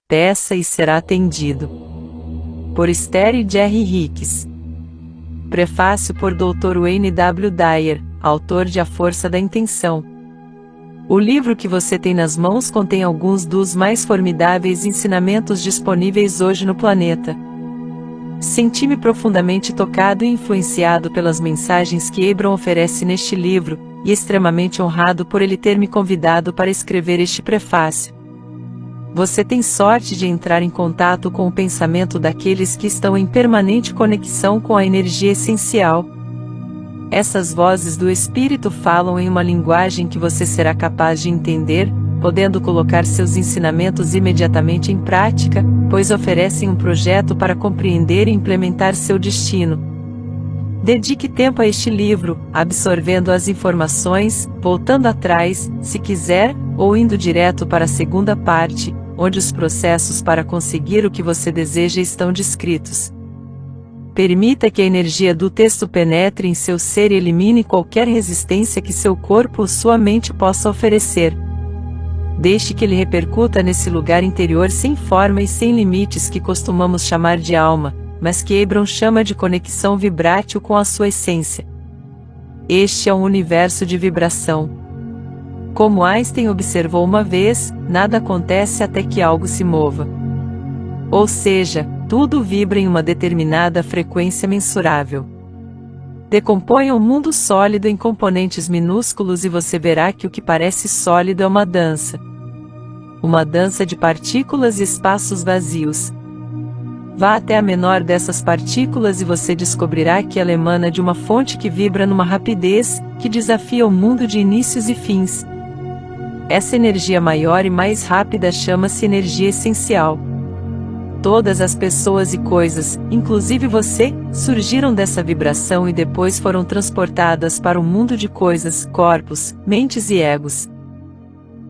Peça e será atendido. Por Esther e Jerry Hicks. Prefácio por Dr. Wayne W. Dyer, autor de A Força da Intenção. O livro que você tem nas mãos contém alguns dos mais formidáveis ensinamentos disponíveis hoje no planeta. Senti-me profundamente tocado e influenciado pelas mensagens que Abram oferece neste livro, e extremamente honrado por ele ter me convidado para escrever este prefácio. Você tem sorte de entrar em contato com o pensamento daqueles que estão em permanente conexão com a energia essencial. Essas vozes do Espírito falam em uma linguagem que você será capaz de entender, podendo colocar seus ensinamentos imediatamente em prática, pois oferecem um projeto para compreender e implementar seu destino. Dedique tempo a este livro, absorvendo as informações, voltando atrás, se quiser, ou indo direto para a segunda parte, onde os processos para conseguir o que você deseja estão descritos. Permita que a energia do texto penetre em seu ser e elimine qualquer resistência que seu corpo ou sua mente possa oferecer. Deixe que ele repercuta nesse lugar interior sem forma e sem limites que costumamos chamar de alma, mas que Abram chama de conexão vibrátil com a sua essência. Este é um universo de vibração. Como Einstein observou uma vez, nada acontece até que algo se mova. Ou seja, tudo vibra em uma determinada frequência mensurável. Decomponha o mundo sólido em componentes minúsculos e você verá que o que parece sólido é uma dança. Uma dança de partículas e espaços vazios. Vá até a menor dessas partículas e você descobrirá que ela emana de uma fonte que vibra numa rapidez que desafia o mundo de inícios e fins. Essa energia maior e mais rápida chama-se energia essencial. Todas as pessoas e coisas, inclusive você, surgiram dessa vibração e depois foram transportadas para o mundo de coisas, corpos, mentes e egos.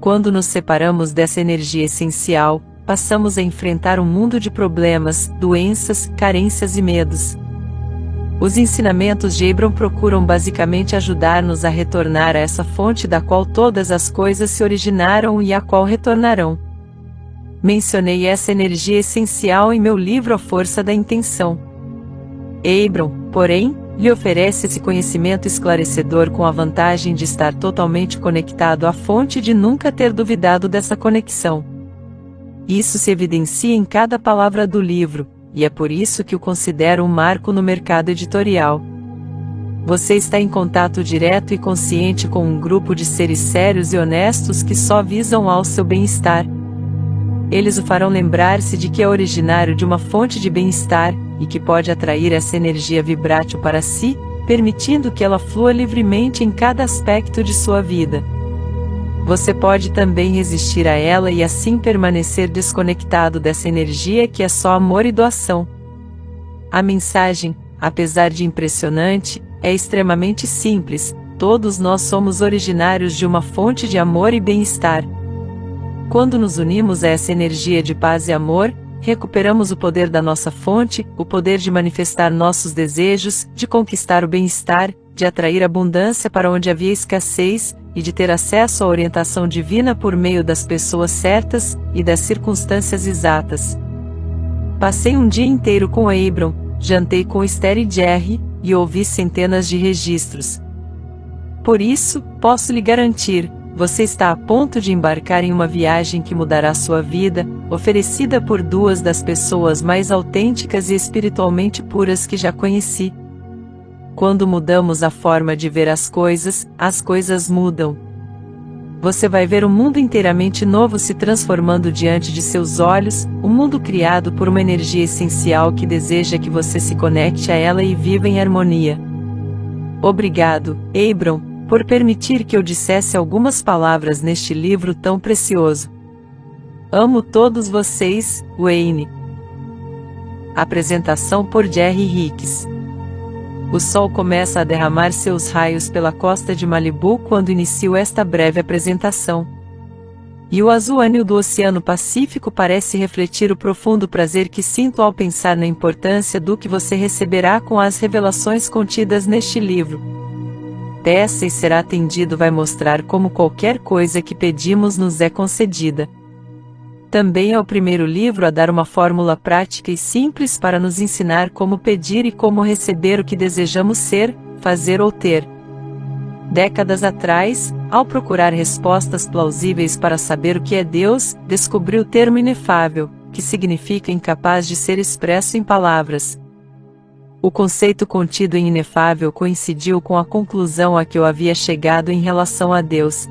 Quando nos separamos dessa energia essencial, passamos a enfrentar um mundo de problemas, doenças, carências e medos. Os ensinamentos de Abram procuram basicamente ajudar-nos a retornar a essa fonte da qual todas as coisas se originaram e à qual retornarão. Mencionei essa energia essencial em meu livro A Força da Intenção. Abram, porém, lhe oferece esse conhecimento esclarecedor com a vantagem de estar totalmente conectado à fonte e de nunca ter duvidado dessa conexão. Isso se evidencia em cada palavra do livro, e é por isso que o considero um marco no mercado editorial. Você está em contato direto e consciente com um grupo de seres sérios e honestos que só visam ao seu bem-estar. Eles o farão lembrar-se de que é originário de uma fonte de bem-estar, e que pode atrair essa energia vibrátil para si, permitindo que ela flua livremente em cada aspecto de sua vida. Você pode também resistir a ela e assim permanecer desconectado dessa energia que é só amor e doação. A mensagem, apesar de impressionante, é extremamente simples. Todos nós somos originários de uma fonte de amor e bem-estar. Quando nos unimos a essa energia de paz e amor, recuperamos o poder da nossa fonte, o poder de manifestar nossos desejos, de conquistar o bem-estar, de atrair abundância para onde havia escassez, e de ter acesso à orientação divina por meio das pessoas certas e das circunstâncias exatas. Passei um dia inteiro com Abram, jantei com Esther e Jerry, e ouvi centenas de registros. Por isso, posso lhe garantir, você está a ponto de embarcar em uma viagem que mudará sua vida, oferecida por duas das pessoas mais autênticas e espiritualmente puras que já conheci. Quando mudamos a forma de ver as coisas mudam. Você vai ver um mundo inteiramente novo se transformando diante de seus olhos, um mundo criado por uma energia essencial que deseja que você se conecte a ela e viva em harmonia. Obrigado, Abram, por permitir que eu dissesse algumas palavras neste livro tão precioso. Amo todos vocês, Wayne. Apresentação por Jerry Hicks. O sol começa a derramar seus raios pela costa de Malibu quando inicio esta breve apresentação. E o azul anil do Oceano Pacífico parece refletir o profundo prazer que sinto ao pensar na importância do que você receberá com as revelações contidas neste livro. Peça e será atendido vai mostrar como qualquer coisa que pedimos nos é concedida. Também é o primeiro livro a dar uma fórmula prática e simples para nos ensinar como pedir e como receber o que desejamos ser, fazer ou ter. Décadas atrás, ao procurar respostas plausíveis para saber o que é Deus, descobri o termo inefável, que significa incapaz de ser expresso em palavras. O conceito contido em inefável coincidiu com a conclusão a que eu havia chegado em relação a Deus.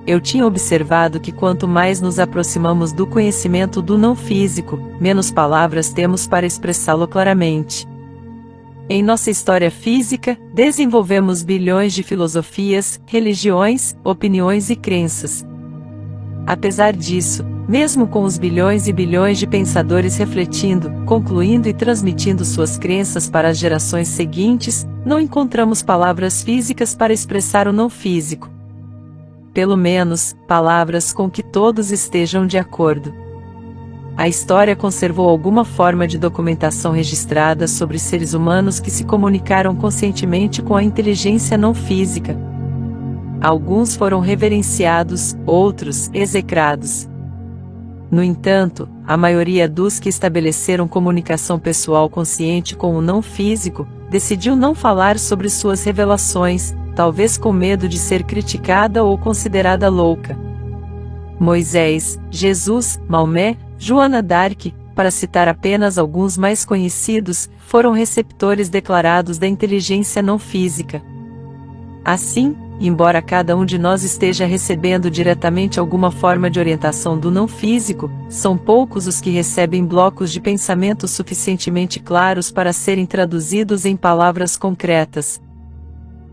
Eu tinha observado que quanto mais nos aproximamos do conhecimento do não físico, menos palavras temos para expressá-lo claramente. Em nossa história física, desenvolvemos bilhões de filosofias, religiões, opiniões e crenças. Apesar disso, mesmo com os bilhões e bilhões de pensadores refletindo, concluindo e transmitindo suas crenças para as gerações seguintes, não encontramos palavras físicas para expressar o não físico. Pelo menos, palavras com que todos estejam de acordo. A história conservou alguma forma de documentação registrada sobre seres humanos que se comunicaram conscientemente com a inteligência não física. Alguns foram reverenciados, outros, execrados. No entanto, a maioria dos que estabeleceram comunicação pessoal consciente com o não físico, decidiu não falar sobre suas revelações, talvez com medo de ser criticada ou considerada louca. Moisés, Jesus, Maomé, Joana d'Arc, para citar apenas alguns mais conhecidos, foram receptores declarados da inteligência não física. Assim, embora cada um de nós esteja recebendo diretamente alguma forma de orientação do não físico, são poucos os que recebem blocos de pensamento suficientemente claros para serem traduzidos em palavras concretas.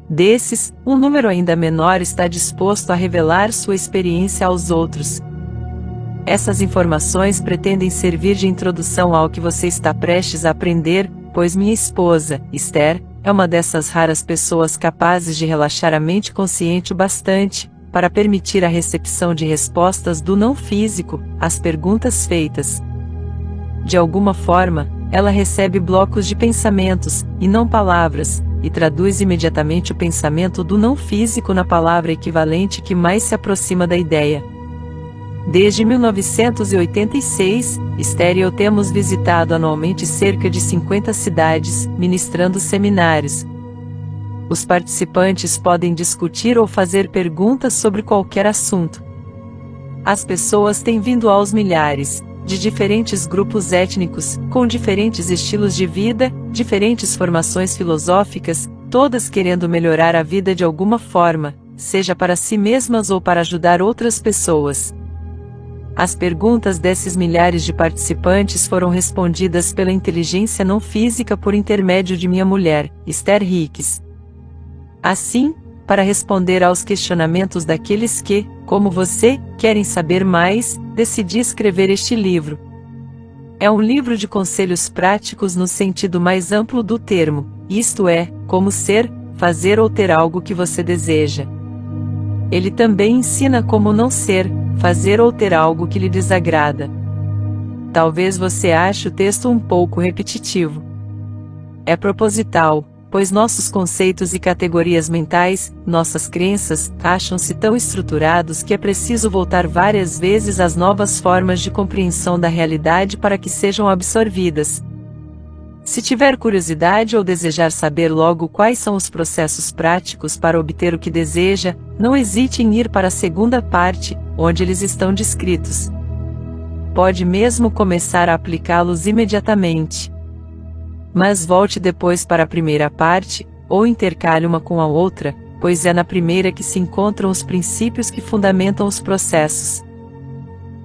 Desses, um número ainda menor está disposto a revelar sua experiência aos outros. Essas informações pretendem servir de introdução ao que você está prestes a aprender, pois minha esposa, Esther, é uma dessas raras pessoas capazes de relaxar a mente consciente o bastante, para permitir a recepção de respostas do não físico, às perguntas feitas. De alguma forma, ela recebe blocos de pensamentos, e não palavras, e traduz imediatamente o pensamento do não físico na palavra equivalente que mais se aproxima da ideia. Desde 1986, Esther e eu temos visitado anualmente cerca de 50 cidades, ministrando seminários. Os participantes podem discutir ou fazer perguntas sobre qualquer assunto. As pessoas têm vindo aos milhares, de diferentes grupos étnicos, com diferentes estilos de vida, diferentes formações filosóficas, todas querendo melhorar a vida de alguma forma, seja para si mesmas ou para ajudar outras pessoas. As perguntas desses milhares de participantes foram respondidas pela inteligência não física por intermédio de minha mulher, Esther Hicks. Assim, para responder aos questionamentos daqueles que, como você, querem saber mais, decidi escrever este livro. É um livro de conselhos práticos no sentido mais amplo do termo, isto é, como ser, fazer ou ter algo que você deseja. Ele também ensina como não ser, fazer ou ter algo que lhe desagrada. Talvez você ache o texto um pouco repetitivo. É proposital, pois nossos conceitos e categorias mentais, nossas crenças, acham-se tão estruturados que é preciso voltar várias vezes às novas formas de compreensão da realidade para que sejam absorvidas. Se tiver curiosidade ou desejar saber logo quais são os processos práticos para obter o que deseja, não hesite em ir para a segunda parte, onde eles estão descritos. Pode mesmo começar a aplicá-los imediatamente. Mas volte depois para a primeira parte, ou intercale uma com a outra, pois é na primeira que se encontram os princípios que fundamentam os processos.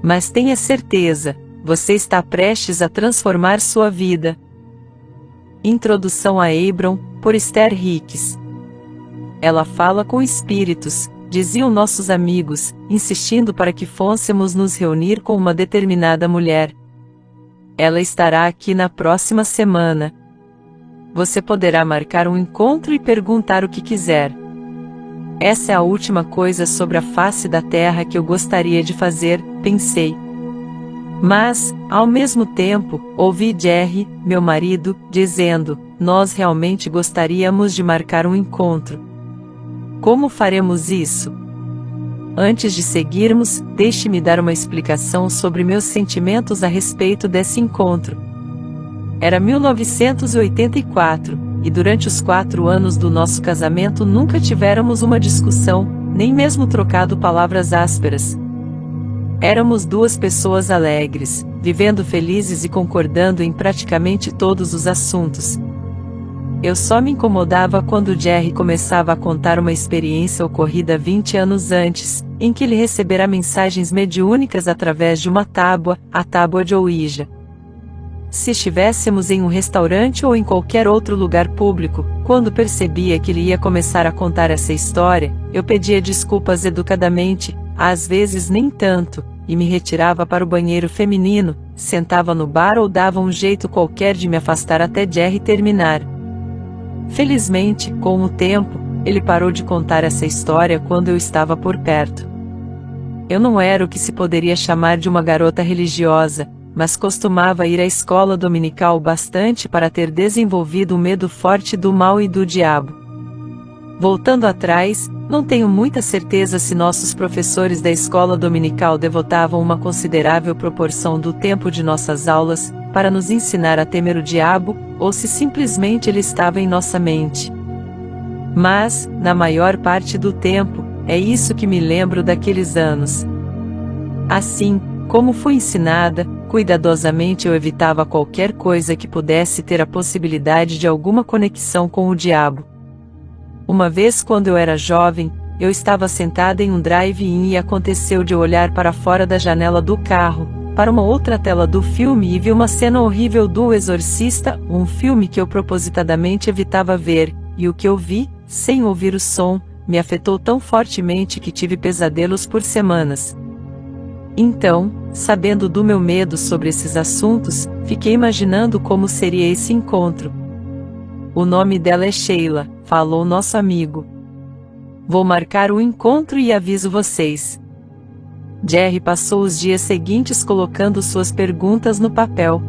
Mas tenha certeza, você está prestes a transformar sua vida. Introdução a Abram, por Esther Hicks. Ela fala com espíritos, diziam nossos amigos, insistindo para que fôssemos nos reunir com uma determinada mulher. Ela estará aqui na próxima semana. Você poderá marcar um encontro e perguntar o que quiser. Essa é a última coisa sobre a face da terra que eu gostaria de fazer, pensei. Mas, ao mesmo tempo, ouvi Jerry, meu marido, dizendo: nós realmente gostaríamos de marcar um encontro. Como faremos isso? Antes de seguirmos, deixe-me dar uma explicação sobre meus sentimentos a respeito desse encontro. Era 1984, e durante os 4 anos do nosso casamento nunca tivéramos uma discussão, nem mesmo trocado palavras ásperas. Éramos 2 pessoas alegres, vivendo felizes e concordando em praticamente todos os assuntos. Eu só me incomodava quando Jerry começava a contar uma experiência ocorrida 20 anos antes, em que ele recebera mensagens mediúnicas através de uma tábua, a tábua de Ouija. Se estivéssemos em um restaurante ou em qualquer outro lugar público, quando percebia que ele ia começar a contar essa história, eu pedia desculpas educadamente, às vezes nem tanto, e me retirava para o banheiro feminino, sentava no bar ou dava um jeito qualquer de me afastar até Jerry terminar. Felizmente, com o tempo, ele parou de contar essa história quando eu estava por perto. Eu não era o que se poderia chamar de uma garota religiosa, mas costumava ir à escola dominical bastante para ter desenvolvido um medo forte do mal e do diabo. Voltando atrás, não tenho muita certeza se nossos professores da escola dominical devotavam uma considerável proporção do tempo de nossas aulas para nos ensinar a temer o diabo, ou se simplesmente ele estava em nossa mente. Mas, na maior parte do tempo, é isso que me lembro daqueles anos. Assim, como fui ensinada, cuidadosamente eu evitava qualquer coisa que pudesse ter a possibilidade de alguma conexão com o diabo. Uma vez quando eu era jovem, eu estava sentada em um drive-in e aconteceu de eu olhar para fora da janela do carro, para uma outra tela do filme e vi uma cena horrível do O Exorcista, um filme que eu propositadamente evitava ver, e o que eu vi, sem ouvir o som, me afetou tão fortemente que tive pesadelos por semanas. Então, sabendo do meu medo sobre esses assuntos, fiquei imaginando como seria esse encontro. O nome dela é Sheila, falou nosso amigo. Vou marcar o encontro e aviso vocês. Jerry passou os dias seguintes colocando suas perguntas no papel.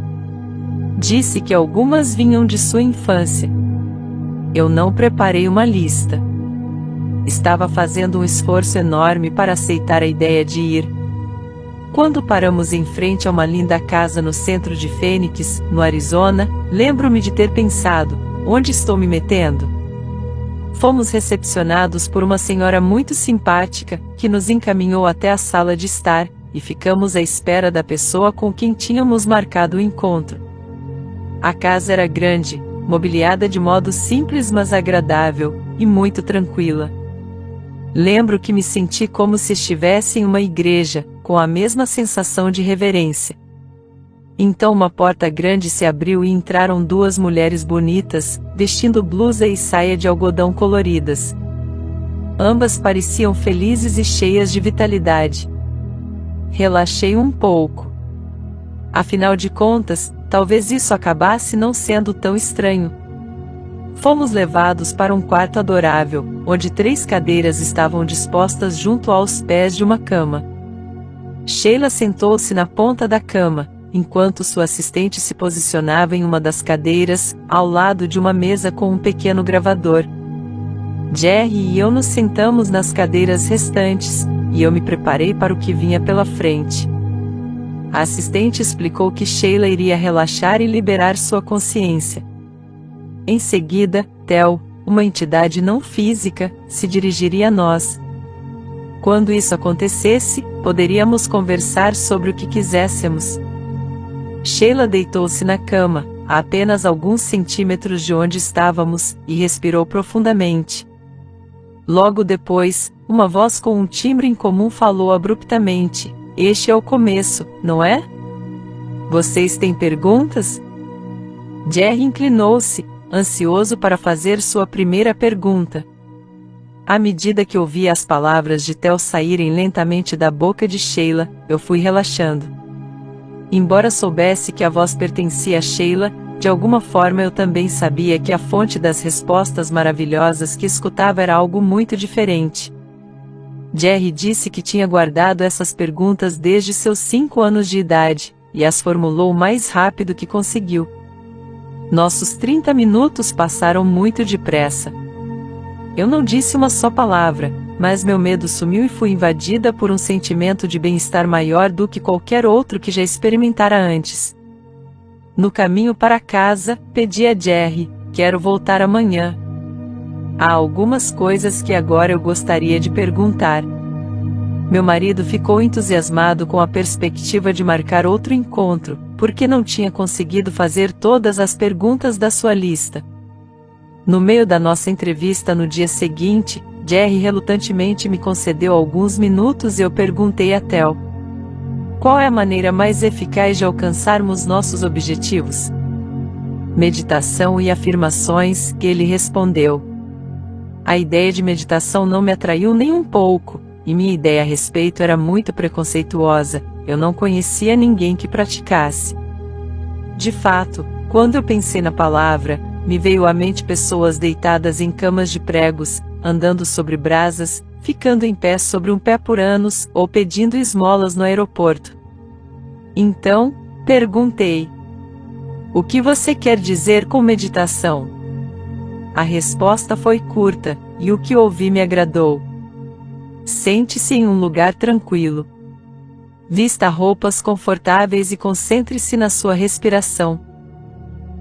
Disse que algumas vinham de sua infância. Eu não preparei uma lista. Estava fazendo um esforço enorme para aceitar a ideia de ir. Quando paramos em frente a uma linda casa no centro de Phoenix, no Arizona, lembro-me de ter pensado: onde estou me metendo? Fomos recepcionados por uma senhora muito simpática, que nos encaminhou até a sala de estar, e ficamos à espera da pessoa com quem tínhamos marcado o encontro. A casa era grande, mobiliada de modo simples mas agradável, e muito tranquila. Lembro que me senti como se estivesse em uma igreja, com a mesma sensação de reverência. Então uma porta grande se abriu e entraram 2 mulheres bonitas, vestindo blusa e saia de algodão coloridas. Ambas pareciam felizes e cheias de vitalidade. Relaxei um pouco. Afinal de contas, talvez isso acabasse não sendo tão estranho. Fomos levados para um quarto adorável, onde 3 cadeiras estavam dispostas junto aos pés de uma cama. Sheila sentou-se na ponta da cama, enquanto sua assistente se posicionava em uma das cadeiras, ao lado de uma mesa com um pequeno gravador. Jerry e eu nos sentamos nas cadeiras restantes, e eu me preparei para o que vinha pela frente. A assistente explicou que Sheila iria relaxar e liberar sua consciência. Em seguida, Theo, uma entidade não física, se dirigiria a nós. Quando isso acontecesse, poderíamos conversar sobre o que quiséssemos. Sheila deitou-se na cama, a apenas alguns centímetros de onde estávamos, e respirou profundamente. Logo depois, uma voz com um timbre incomum falou abruptamente: "Este é o começo, não é? Vocês têm perguntas?" Jerry inclinou-se, ansioso para fazer sua primeira pergunta. À medida que ouvia as palavras de Theo saírem lentamente da boca de Sheila, eu fui relaxando. Embora soubesse que a voz pertencia a Sheila, de alguma forma eu também sabia que a fonte das respostas maravilhosas que escutava era algo muito diferente. Jerry disse que tinha guardado essas perguntas desde seus 5 anos de idade, e as formulou o mais rápido que conseguiu. Nossos 30 minutos passaram muito depressa. Eu não disse uma só palavra, mas meu medo sumiu e fui invadida por um sentimento de bem-estar maior do que qualquer outro que já experimentara antes. No caminho para casa, pedi a Jerry: quero voltar amanhã. Há algumas coisas que agora eu gostaria de perguntar. Meu marido ficou entusiasmado com a perspectiva de marcar outro encontro, porque não tinha conseguido fazer todas as perguntas da sua lista. No meio da nossa entrevista no dia seguinte, Jerry relutantemente me concedeu alguns minutos e eu perguntei a Theo: qual é a maneira mais eficaz de alcançarmos nossos objetivos? Meditação e afirmações, ele respondeu. A ideia de meditação não me atraiu nem um pouco, e minha ideia a respeito era muito preconceituosa, eu não conhecia ninguém que praticasse. De fato, quando eu pensei na palavra, me veio à mente pessoas deitadas em camas de pregos, andando sobre brasas, ficando em pé sobre um pé por anos, ou pedindo esmolas no aeroporto. Então, perguntei: o que você quer dizer com meditação? A resposta foi curta, e o que ouvi me agradou. Sente-se em um lugar tranquilo. Vista roupas confortáveis e concentre-se na sua respiração.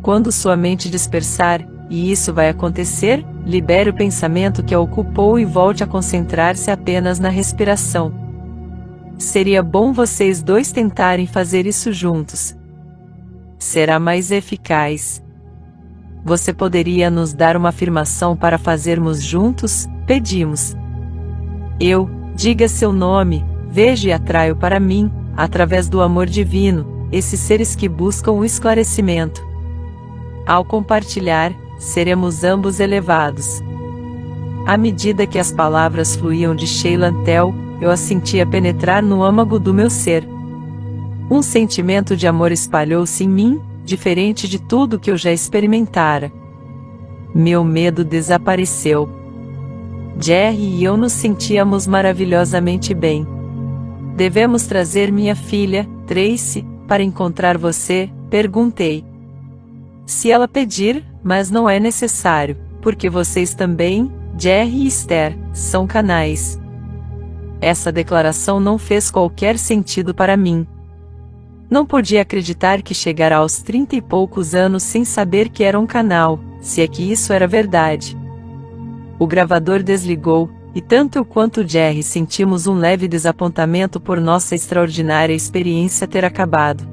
Quando sua mente dispersar, e isso vai acontecer, libere o pensamento que a ocupou e volte a concentrar-se apenas na respiração. Seria bom vocês dois tentarem fazer isso juntos. Será mais eficaz. Você poderia nos dar uma afirmação para fazermos juntos? Pedimos. Diga seu nome, vejo e atraio para mim, através do amor divino, esses seres que buscam o esclarecimento. Ao compartilhar, seremos ambos elevados. À medida que as palavras fluíam de Sheila Theo, eu as sentia penetrar no âmago do meu ser. Um sentimento de amor espalhou-se em mim, diferente de tudo que eu já experimentara. Meu medo desapareceu. Jerry e eu nos sentíamos maravilhosamente bem. Devemos trazer minha filha, Tracy, para encontrar você? Perguntei. Se ela pedir, mas não é necessário, porque vocês também, Jerry e Esther, são canais. Essa declaração não fez qualquer sentido para mim. Não podia acreditar que chegara aos 30 e poucos anos sem saber que era um canal, se é que isso era verdade. O gravador desligou, e tanto eu quanto Jerry sentimos um leve desapontamento por nossa extraordinária experiência ter acabado.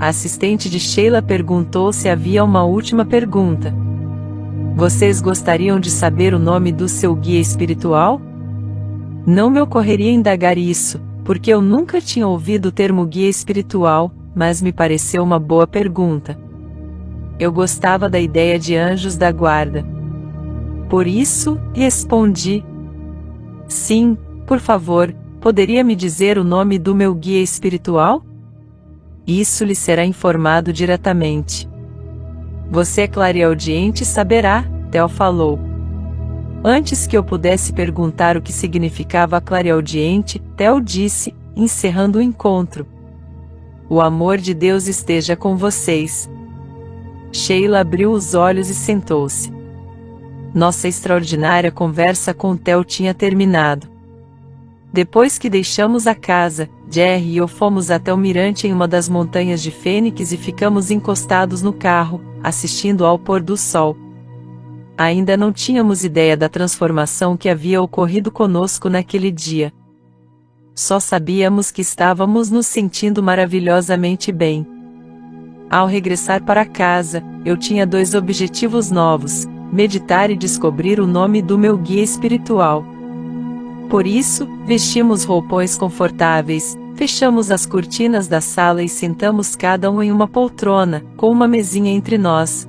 A assistente de Sheila perguntou se havia uma última pergunta. Vocês gostariam de saber o nome do seu guia espiritual? Não me ocorreria indagar isso, porque eu nunca tinha ouvido o termo guia espiritual, mas me pareceu uma boa pergunta. Eu gostava da ideia de anjos da guarda. Por isso, respondi: sim, por favor, poderia me dizer o nome do meu guia espiritual? Isso lhe será informado diretamente. Você é clareaudiente e saberá, Theo falou. Antes que eu pudesse perguntar o que significava clareaudiente, Theo disse, encerrando o encontro: o amor de Deus esteja com vocês. Sheila abriu os olhos e sentou-se. Nossa extraordinária conversa com Theo tinha terminado. Depois que deixamos a casa, Jerry e eu fomos até o mirante em uma das montanhas de Fênix e ficamos encostados no carro, assistindo ao pôr do sol. Ainda não tínhamos ideia da transformação que havia ocorrido conosco naquele dia. Só sabíamos que estávamos nos sentindo maravilhosamente bem. Ao regressar para casa, eu tinha 2 objetivos novos: meditar e descobrir o nome do meu guia espiritual. Por isso, vestimos roupões confortáveis, fechamos as cortinas da sala e sentamos cada um em uma poltrona, com uma mesinha entre nós.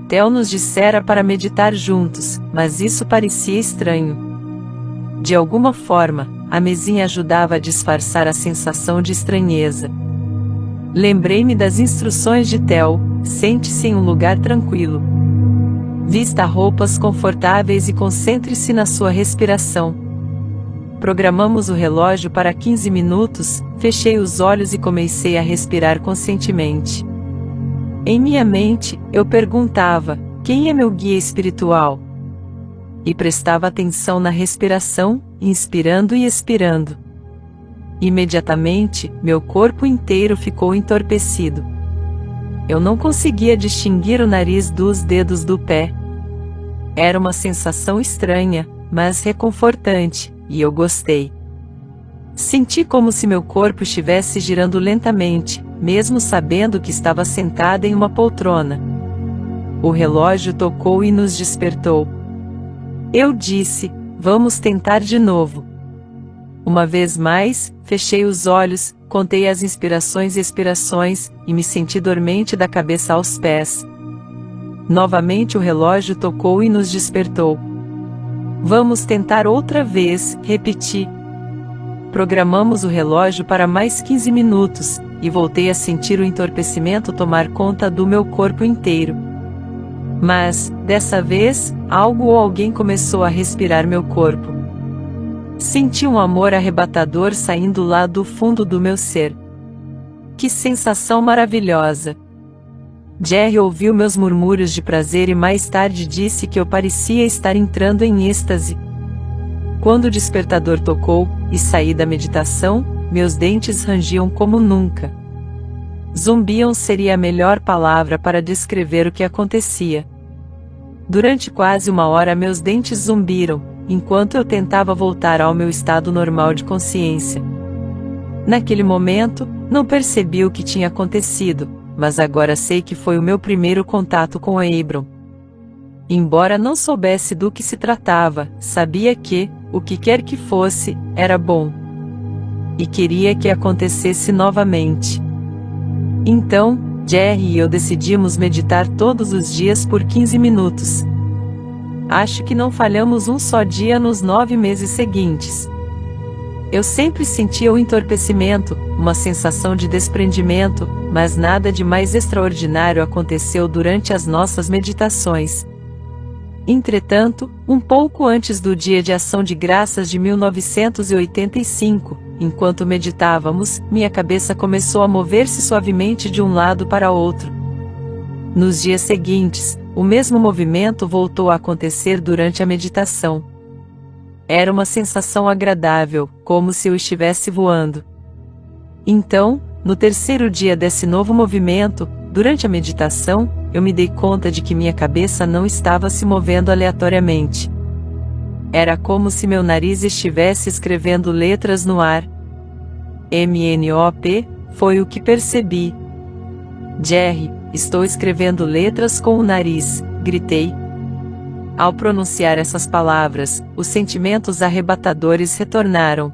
Theo nos dissera para meditar juntos, mas isso parecia estranho. De alguma forma, a mesinha ajudava a disfarçar a sensação de estranheza. Lembrei-me das instruções de Theo: sente-se em um lugar tranquilo. Vista roupas confortáveis e concentre-se na sua respiração. Programamos o relógio para 15 minutos, fechei os olhos e comecei a respirar conscientemente. Em minha mente, eu perguntava: quem é meu guia espiritual? e prestava atenção na respiração, inspirando e expirando. Imediatamente, meu corpo inteiro ficou entorpecido. Eu não conseguia distinguir o nariz dos dedos do pé. Era uma sensação estranha, mas reconfortante, e eu gostei. Senti como se meu corpo estivesse girando lentamente, mesmo sabendo que estava sentada em uma poltrona. O relógio tocou e nos despertou. Eu disse, vamos tentar de novo. Uma vez mais, fechei os olhos, contei as inspirações e expirações, e me senti dormente da cabeça aos pés. Novamente o relógio tocou e nos despertou. Vamos tentar outra vez, repeti. Programamos o relógio para mais 15 minutos, e voltei a sentir o entorpecimento tomar conta do meu corpo inteiro. Mas, dessa vez, algo ou alguém começou a respirar meu corpo. Senti um amor arrebatador saindo lá do fundo do meu ser. Que sensação maravilhosa! Jerry ouviu meus murmúrios de prazer e mais tarde disse que eu parecia estar entrando em êxtase. Quando o despertador tocou, e saí da meditação, meus dentes rangiam como nunca. Zumbiam seria a melhor palavra para descrever o que acontecia. Durante quase uma hora meus dentes zumbiram, enquanto eu tentava voltar ao meu estado normal de consciência. Naquele momento, não percebi o que tinha acontecido, mas agora sei que foi o meu primeiro contato com Abram. Embora não soubesse do que se tratava, sabia que, o que quer que fosse, era bom. E queria que acontecesse novamente. Então, Jerry e eu decidimos meditar todos os dias por 15 minutos. Acho que não falhamos um só dia nos 9 meses seguintes. Eu sempre sentia o entorpecimento, uma sensação de desprendimento, mas nada de mais extraordinário aconteceu durante as nossas meditações. Entretanto, um pouco antes do Dia de Ação de Graças de 1985, enquanto meditávamos, minha cabeça começou a mover-se suavemente de um lado para outro. Nos dias seguintes, o mesmo movimento voltou a acontecer durante a meditação. Era uma sensação agradável, como se eu estivesse voando. Então, no terceiro dia desse novo movimento, durante a meditação, eu me dei conta de que minha cabeça não estava se movendo aleatoriamente. Era como se meu nariz estivesse escrevendo letras no ar. MNOP, foi o que percebi. Jerry, estou escrevendo letras com o nariz, gritei. Ao pronunciar essas palavras, os sentimentos arrebatadores retornaram.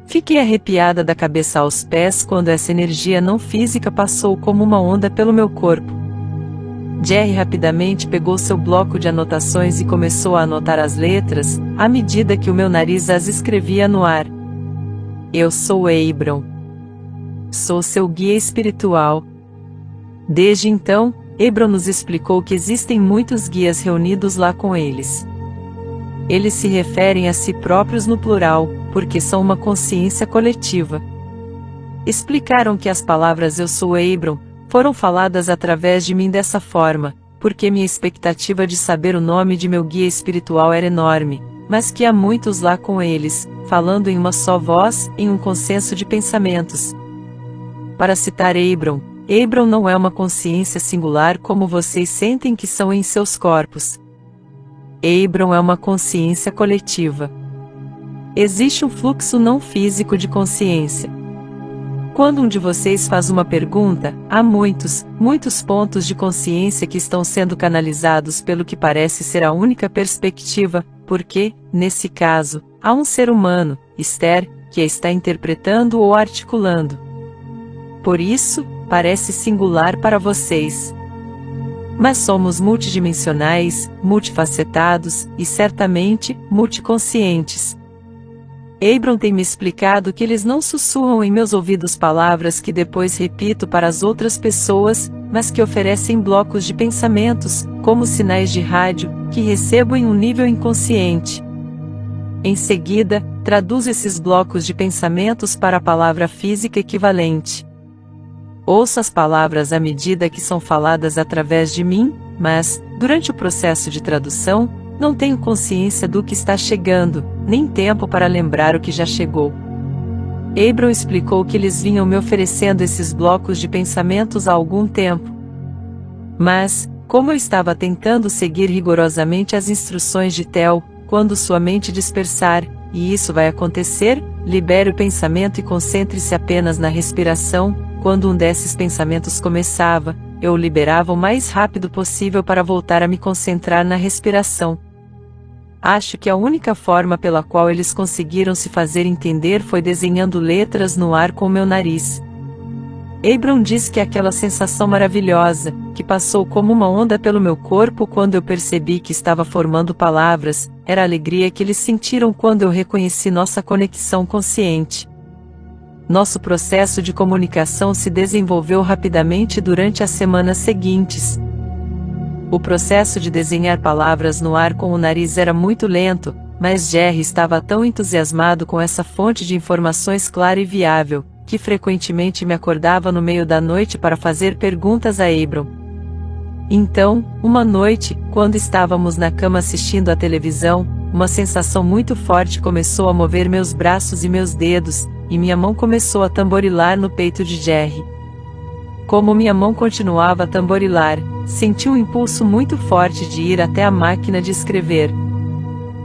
Fiquei arrepiada da cabeça aos pés quando essa energia não física passou como uma onda pelo meu corpo. Jerry rapidamente pegou seu bloco de anotações e começou a anotar as letras, à medida que o meu nariz as escrevia no ar. Eu sou Abram. Sou seu guia espiritual. Desde então, Abram nos explicou que existem muitos guias reunidos lá com eles. Eles se referem a si próprios no plural, porque são uma consciência coletiva. Explicaram que as palavras Eu sou Abram foram faladas através de mim dessa forma, porque minha expectativa de saber o nome de meu guia espiritual era enorme, mas que há muitos lá com eles, falando em uma só voz, em um consenso de pensamentos. Para citar Abram, Abram não é uma consciência singular como vocês sentem que são em seus corpos. Abram é uma consciência coletiva. Existe um fluxo não físico de consciência. Quando um de vocês faz uma pergunta, há muitos pontos de consciência que estão sendo canalizados pelo que parece ser a única perspectiva, porque, nesse caso, há um ser humano, Esther, que a está interpretando ou articulando. Por isso, parece singular para vocês. Mas somos multidimensionais, multifacetados e certamente multiconscientes. Abram tem me explicado que eles não sussurram em meus ouvidos palavras que depois repito para as outras pessoas, mas que oferecem blocos de pensamentos, como sinais de rádio, que recebo em um nível inconsciente. Em seguida, traduzo esses blocos de pensamentos para a palavra física equivalente. Ouço as palavras à medida que são faladas através de mim, mas, durante o processo de tradução, Não tenho consciência do que está chegando, nem tempo para lembrar o que já chegou. Abram explicou que eles vinham me oferecendo esses blocos de pensamentos há algum tempo. Mas, como eu estava tentando seguir rigorosamente as instruções de Theo, quando sua mente dispersar, e isso vai acontecer, libere o pensamento e concentre-se apenas na respiração. Quando um desses pensamentos começava, eu o liberava o mais rápido possível para voltar a me concentrar na respiração. Acho que a única forma pela qual eles conseguiram se fazer entender foi desenhando letras no ar com meu nariz. Abram diz que aquela sensação maravilhosa, que passou como uma onda pelo meu corpo quando eu percebi que estava formando palavras, era a alegria que eles sentiram quando eu reconheci nossa conexão consciente. Nosso processo de comunicação se desenvolveu rapidamente durante as semanas seguintes. O processo de desenhar palavras no ar com o nariz era muito lento, mas Jerry estava tão entusiasmado com essa fonte de informações clara e viável, que frequentemente me acordava no meio da noite para fazer perguntas a Abram. Então, uma noite, quando estávamos na cama assistindo à televisão, uma sensação muito forte começou a mover meus braços e meus dedos, e minha mão começou a tamborilar no peito de Jerry. Como minha mão continuava a tamborilar, senti um impulso muito forte de ir até a máquina de escrever.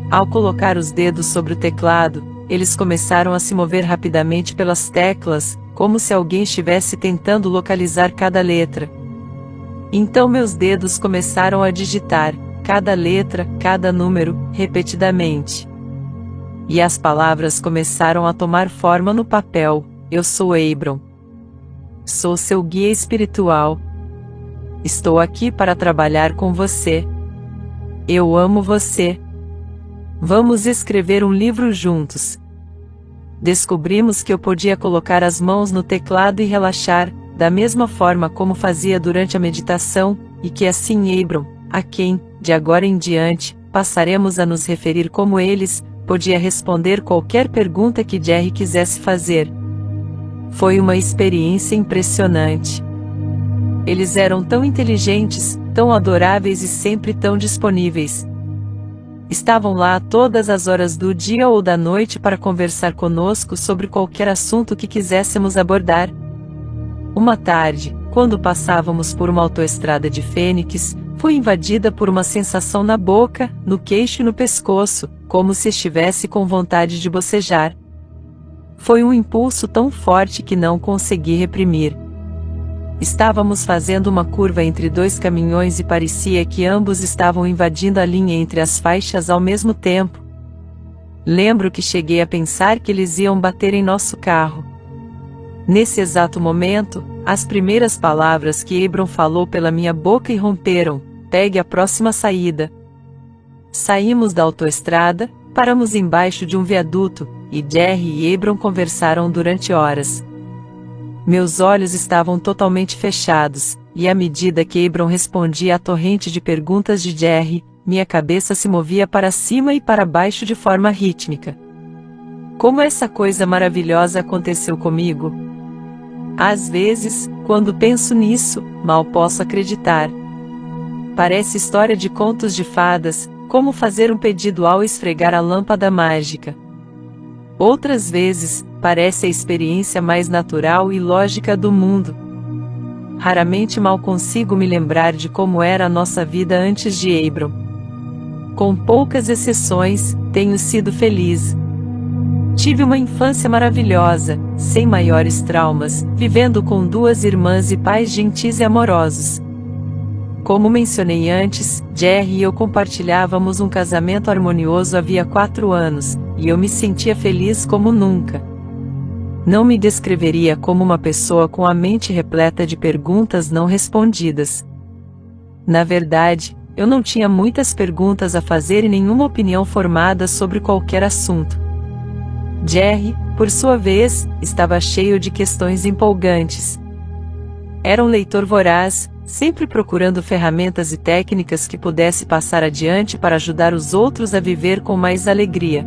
Ao colocar os dedos sobre o teclado, eles começaram a se mover rapidamente pelas teclas, como se alguém estivesse tentando localizar cada letra. Então meus dedos começaram a digitar, cada letra, cada número, repetidamente. E as palavras começaram a tomar forma no papel. Eu sou Abram. Sou seu guia espiritual. Estou aqui para trabalhar com você. Eu amo você. Vamos escrever um livro juntos. Descobrimos que eu podia colocar as mãos no teclado e relaxar, da mesma forma como fazia durante a meditação, e que assim Abram, a quem, de agora em diante, passaremos a nos referir como eles, podia responder qualquer pergunta que Jerry quisesse fazer. Foi uma experiência impressionante. Eles eram tão inteligentes, tão adoráveis e sempre tão disponíveis. Estavam lá todas as horas do dia ou da noite para conversar conosco sobre qualquer assunto que quiséssemos abordar. Uma tarde, quando passávamos por uma autoestrada de Fênix, fui invadida por uma sensação na boca, no queixo e no pescoço, como se estivesse com vontade de bocejar. Foi um impulso tão forte que não consegui reprimir. Estávamos fazendo uma curva entre dois caminhões e parecia que ambos estavam invadindo a linha entre as faixas ao mesmo tempo. Lembro que cheguei a pensar que eles iam bater em nosso carro. Nesse exato momento, as primeiras palavras que Abram falou pela minha boca irromperam: pegue a próxima saída. Saímos da autoestrada, paramos embaixo de um viaduto, e Jerry e Abram conversaram durante horas. Meus olhos estavam totalmente fechados, e à medida que Abram respondia à torrente de perguntas de Jerry, minha cabeça se movia para cima e para baixo de forma rítmica. Como essa coisa maravilhosa aconteceu comigo? Às vezes, quando penso nisso, mal posso acreditar. Parece história de contos de fadas, como fazer um pedido ao esfregar a lâmpada mágica. Outras vezes, parece a experiência mais natural e lógica do mundo. Raramente mal consigo me lembrar de como era a nossa vida antes de Abram. Com poucas exceções, tenho sido feliz. Tive uma infância maravilhosa, sem maiores traumas, vivendo com duas irmãs e pais gentis e amorosos. Como mencionei antes, Jerry e eu compartilhávamos um casamento harmonioso havia 4 anos, e eu me sentia feliz como nunca. Não me descreveria como uma pessoa com a mente repleta de perguntas não respondidas. Na verdade, eu não tinha muitas perguntas a fazer e nenhuma opinião formada sobre qualquer assunto. Jerry, por sua vez, estava cheio de questões empolgantes. Era um leitor voraz, sempre procurando ferramentas e técnicas que pudesse passar adiante para ajudar os outros a viver com mais alegria.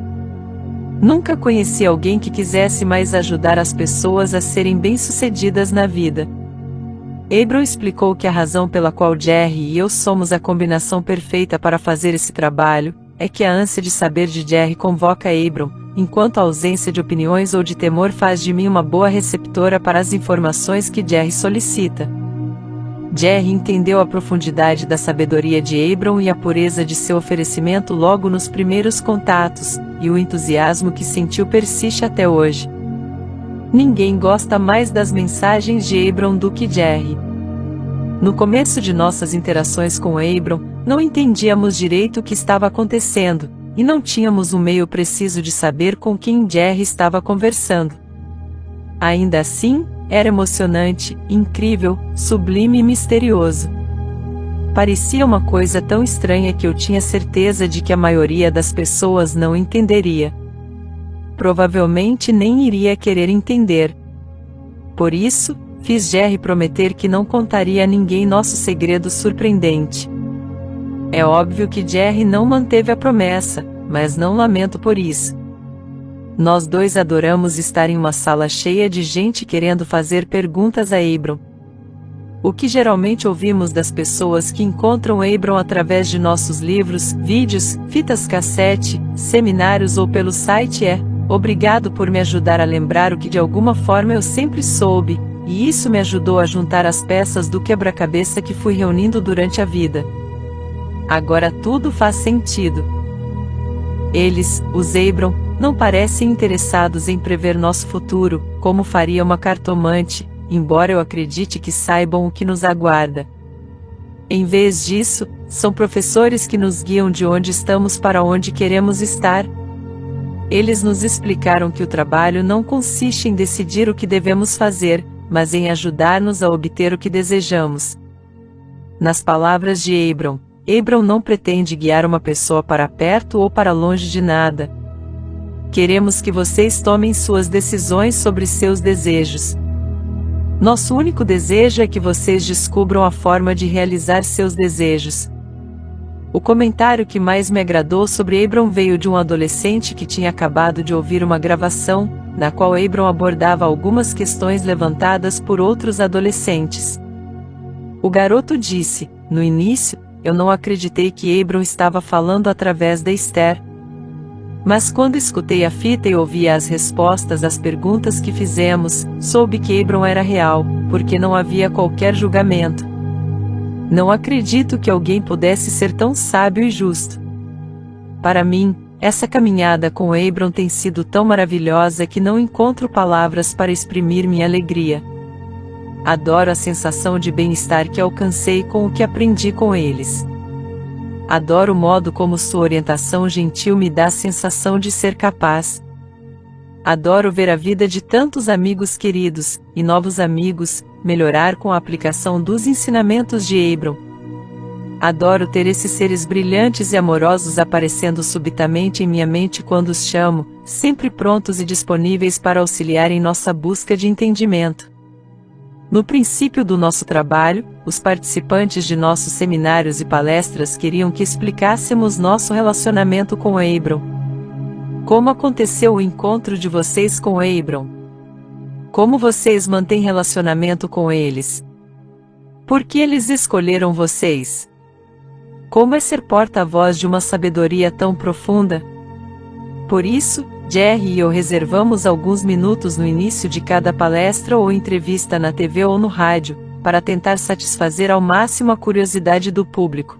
Nunca conheci alguém que quisesse mais ajudar as pessoas a serem bem-sucedidas na vida. Abram explicou que a razão pela qual Jerry e eu somos a combinação perfeita para fazer esse trabalho, é que a ânsia de saber de Jerry convoca Abram, enquanto a ausência de opiniões ou de temor faz de mim uma boa receptora para as informações que Jerry solicita. Jerry entendeu a profundidade da sabedoria de Abram e a pureza de seu oferecimento logo nos primeiros contatos, e o entusiasmo que sentiu persiste até hoje. Ninguém gosta mais das mensagens de Abram do que Jerry. No começo de nossas interações com Abram, não entendíamos direito o que estava acontecendo, e não tínhamos um meio preciso de saber com quem Jerry estava conversando. Ainda assim, era emocionante, incrível, sublime e misterioso. Parecia uma coisa tão estranha que eu tinha certeza de que a maioria das pessoas não entenderia. Provavelmente nem iria querer entender. Por isso, fiz Jerry prometer que não contaria a ninguém nosso segredo surpreendente. É óbvio que Jerry não manteve a promessa, mas não lamento por isso. Nós dois adoramos estar em uma sala cheia de gente querendo fazer perguntas a Abram. O que geralmente ouvimos das pessoas que encontram Abram através de nossos livros, vídeos, fitas cassete, seminários ou pelo site é: "Obrigado por me ajudar a lembrar o que de alguma forma eu sempre soube, e isso me ajudou a juntar as peças do quebra-cabeça que fui reunindo durante a vida. Agora tudo faz sentido." Eles, os Abram, não parecem interessados em prever nosso futuro, como faria uma cartomante, embora eu acredite que saibam o que nos aguarda. Em vez disso, são professores que nos guiam de onde estamos para onde queremos estar. Eles nos explicaram que o trabalho não consiste em decidir o que devemos fazer, mas em ajudar-nos a obter o que desejamos. Nas palavras de Abram, Abram não pretende guiar uma pessoa para perto ou para longe de nada. Queremos que vocês tomem suas decisões sobre seus desejos. Nosso único desejo é que vocês descubram a forma de realizar seus desejos. O comentário que mais me agradou sobre Abram veio de um adolescente que tinha acabado de ouvir uma gravação, na qual Abram abordava algumas questões levantadas por outros adolescentes. O garoto disse: "No início, eu não acreditei que Abram estava falando através da Esther. Mas quando escutei a fita e ouvi as respostas às perguntas que fizemos, soube que Abram era real, porque não havia qualquer julgamento. Não acredito que alguém pudesse ser tão sábio e justo. Para mim, essa caminhada com Abram tem sido tão maravilhosa que não encontro palavras para exprimir minha alegria. Adoro a sensação de bem-estar que alcancei com o que aprendi com eles. Adoro o modo como sua orientação gentil me dá a sensação de ser capaz. Adoro ver a vida de tantos amigos queridos, e novos amigos, melhorar com a aplicação dos ensinamentos de Abram. Adoro ter esses seres brilhantes e amorosos aparecendo subitamente em minha mente quando os chamo, sempre prontos e disponíveis para auxiliar em nossa busca de entendimento. No princípio do nosso trabalho, os participantes de nossos seminários e palestras queriam que explicássemos nosso relacionamento com Abram. Como aconteceu o encontro de vocês com Abram? Como vocês mantêm relacionamento com eles? Por que eles escolheram vocês? Como é ser porta-voz de uma sabedoria tão profunda? Por isso, Jerry e eu reservamos alguns minutos no início de cada palestra ou entrevista na TV ou no rádio, para tentar satisfazer ao máximo a curiosidade do público.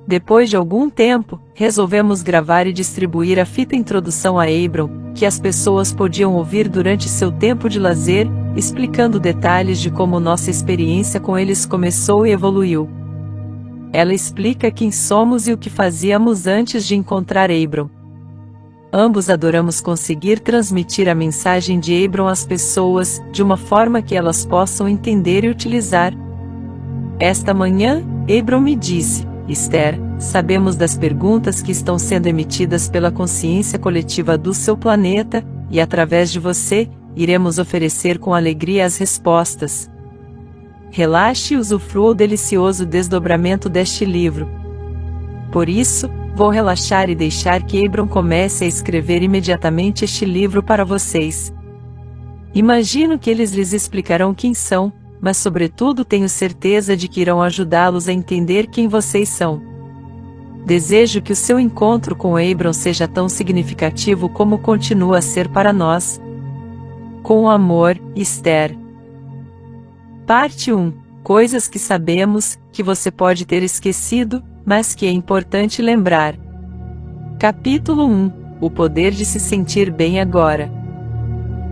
Depois de algum tempo, resolvemos gravar e distribuir a fita introdução a Abram, que as pessoas podiam ouvir durante seu tempo de lazer, explicando detalhes de como nossa experiência com eles começou e evoluiu. Ela explica quem somos e o que fazíamos antes de encontrar Abram. Ambos adoramos conseguir transmitir a mensagem de Abram às pessoas, de uma forma que elas possam entender e utilizar. Esta manhã, Abram me disse: "Esther, sabemos das perguntas que estão sendo emitidas pela consciência coletiva do seu planeta, e através de você, iremos oferecer com alegria as respostas. Relaxe e usufrua o delicioso desdobramento deste livro. Por isso, vou relaxar e deixar que Abram comece a escrever imediatamente este livro para vocês. Imagino que eles lhes explicarão quem são, mas sobretudo tenho certeza de que irão ajudá-los a entender quem vocês são. Desejo que o seu encontro com Abram seja tão significativo como continua a ser para nós. Com amor, Esther. Parte 1. Coisas que sabemos, que você pode ter esquecido, mas que é importante lembrar. Capítulo 1. O poder de se sentir bem agora.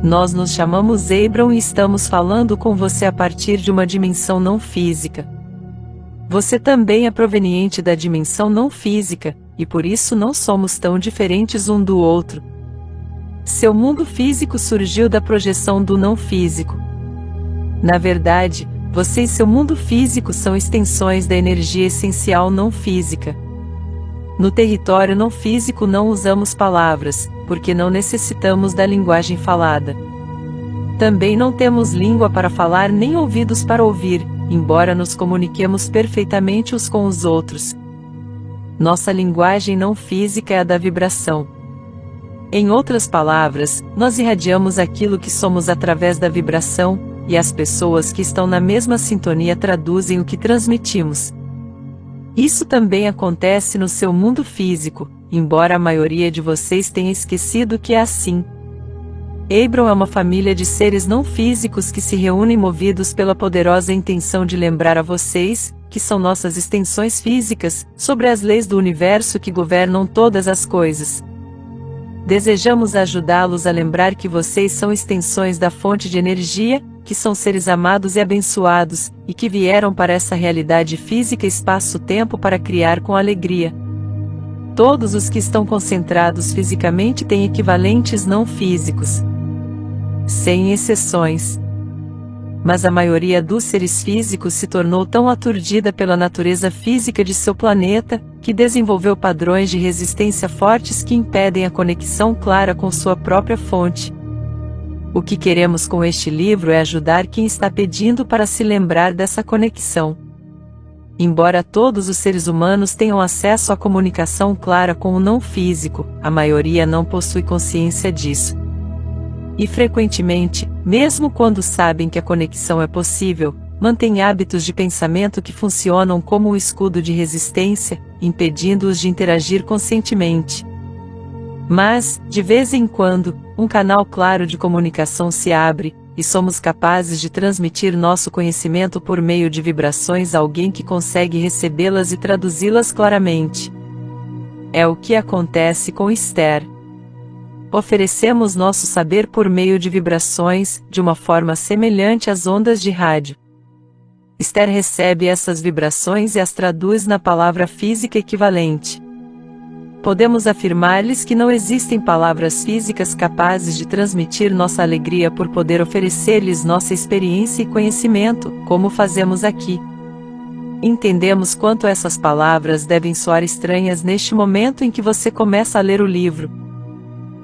Nós nos chamamos Abram e estamos falando com você a partir de uma dimensão não física. Você também é proveniente da dimensão não física, e por isso não somos tão diferentes um do outro. Seu mundo físico surgiu da projeção do não físico. Na verdade, você e seu mundo físico são extensões da energia essencial não física. No território não físico não usamos palavras, porque não necessitamos da linguagem falada. Também não temos língua para falar nem ouvidos para ouvir, embora nos comuniquemos perfeitamente uns com os outros. Nossa linguagem não física é a da vibração. Em outras palavras, nós irradiamos aquilo que somos através da vibração, e as pessoas que estão na mesma sintonia traduzem o que transmitimos. Isso também acontece no seu mundo físico, embora a maioria de vocês tenha esquecido que é assim. Abram é uma família de seres não físicos que se reúnem movidos pela poderosa intenção de lembrar a vocês, que são nossas extensões físicas, sobre as leis do universo que governam todas as coisas. Desejamos ajudá-los a lembrar que vocês são extensões da fonte de energia, que são seres amados e abençoados, e que vieram para essa realidade física espaço-tempo para criar com alegria. Todos os que estão concentrados fisicamente têm equivalentes não físicos. Sem exceções. Mas a maioria dos seres físicos se tornou tão aturdida pela natureza física de seu planeta, que desenvolveu padrões de resistência fortes que impedem a conexão clara com sua própria fonte. O que queremos com este livro é ajudar quem está pedindo para se lembrar dessa conexão. Embora todos os seres humanos tenham acesso à comunicação clara com o não físico, a maioria não possui consciência disso. E frequentemente, mesmo quando sabem que a conexão é possível, mantêm hábitos de pensamento que funcionam como um escudo de resistência, impedindo-os de interagir conscientemente. Mas, de vez em quando, um canal claro de comunicação se abre, e somos capazes de transmitir nosso conhecimento por meio de vibrações a alguém que consegue recebê-las e traduzi-las claramente. É o que acontece com Esther. Oferecemos nosso saber por meio de vibrações, de uma forma semelhante às ondas de rádio. Esther recebe essas vibrações e as traduz na palavra física equivalente. Podemos afirmar-lhes que não existem palavras físicas capazes de transmitir nossa alegria por poder oferecer-lhes nossa experiência e conhecimento, como fazemos aqui. Entendemos quanto essas palavras devem soar estranhas neste momento em que você começa a ler o livro.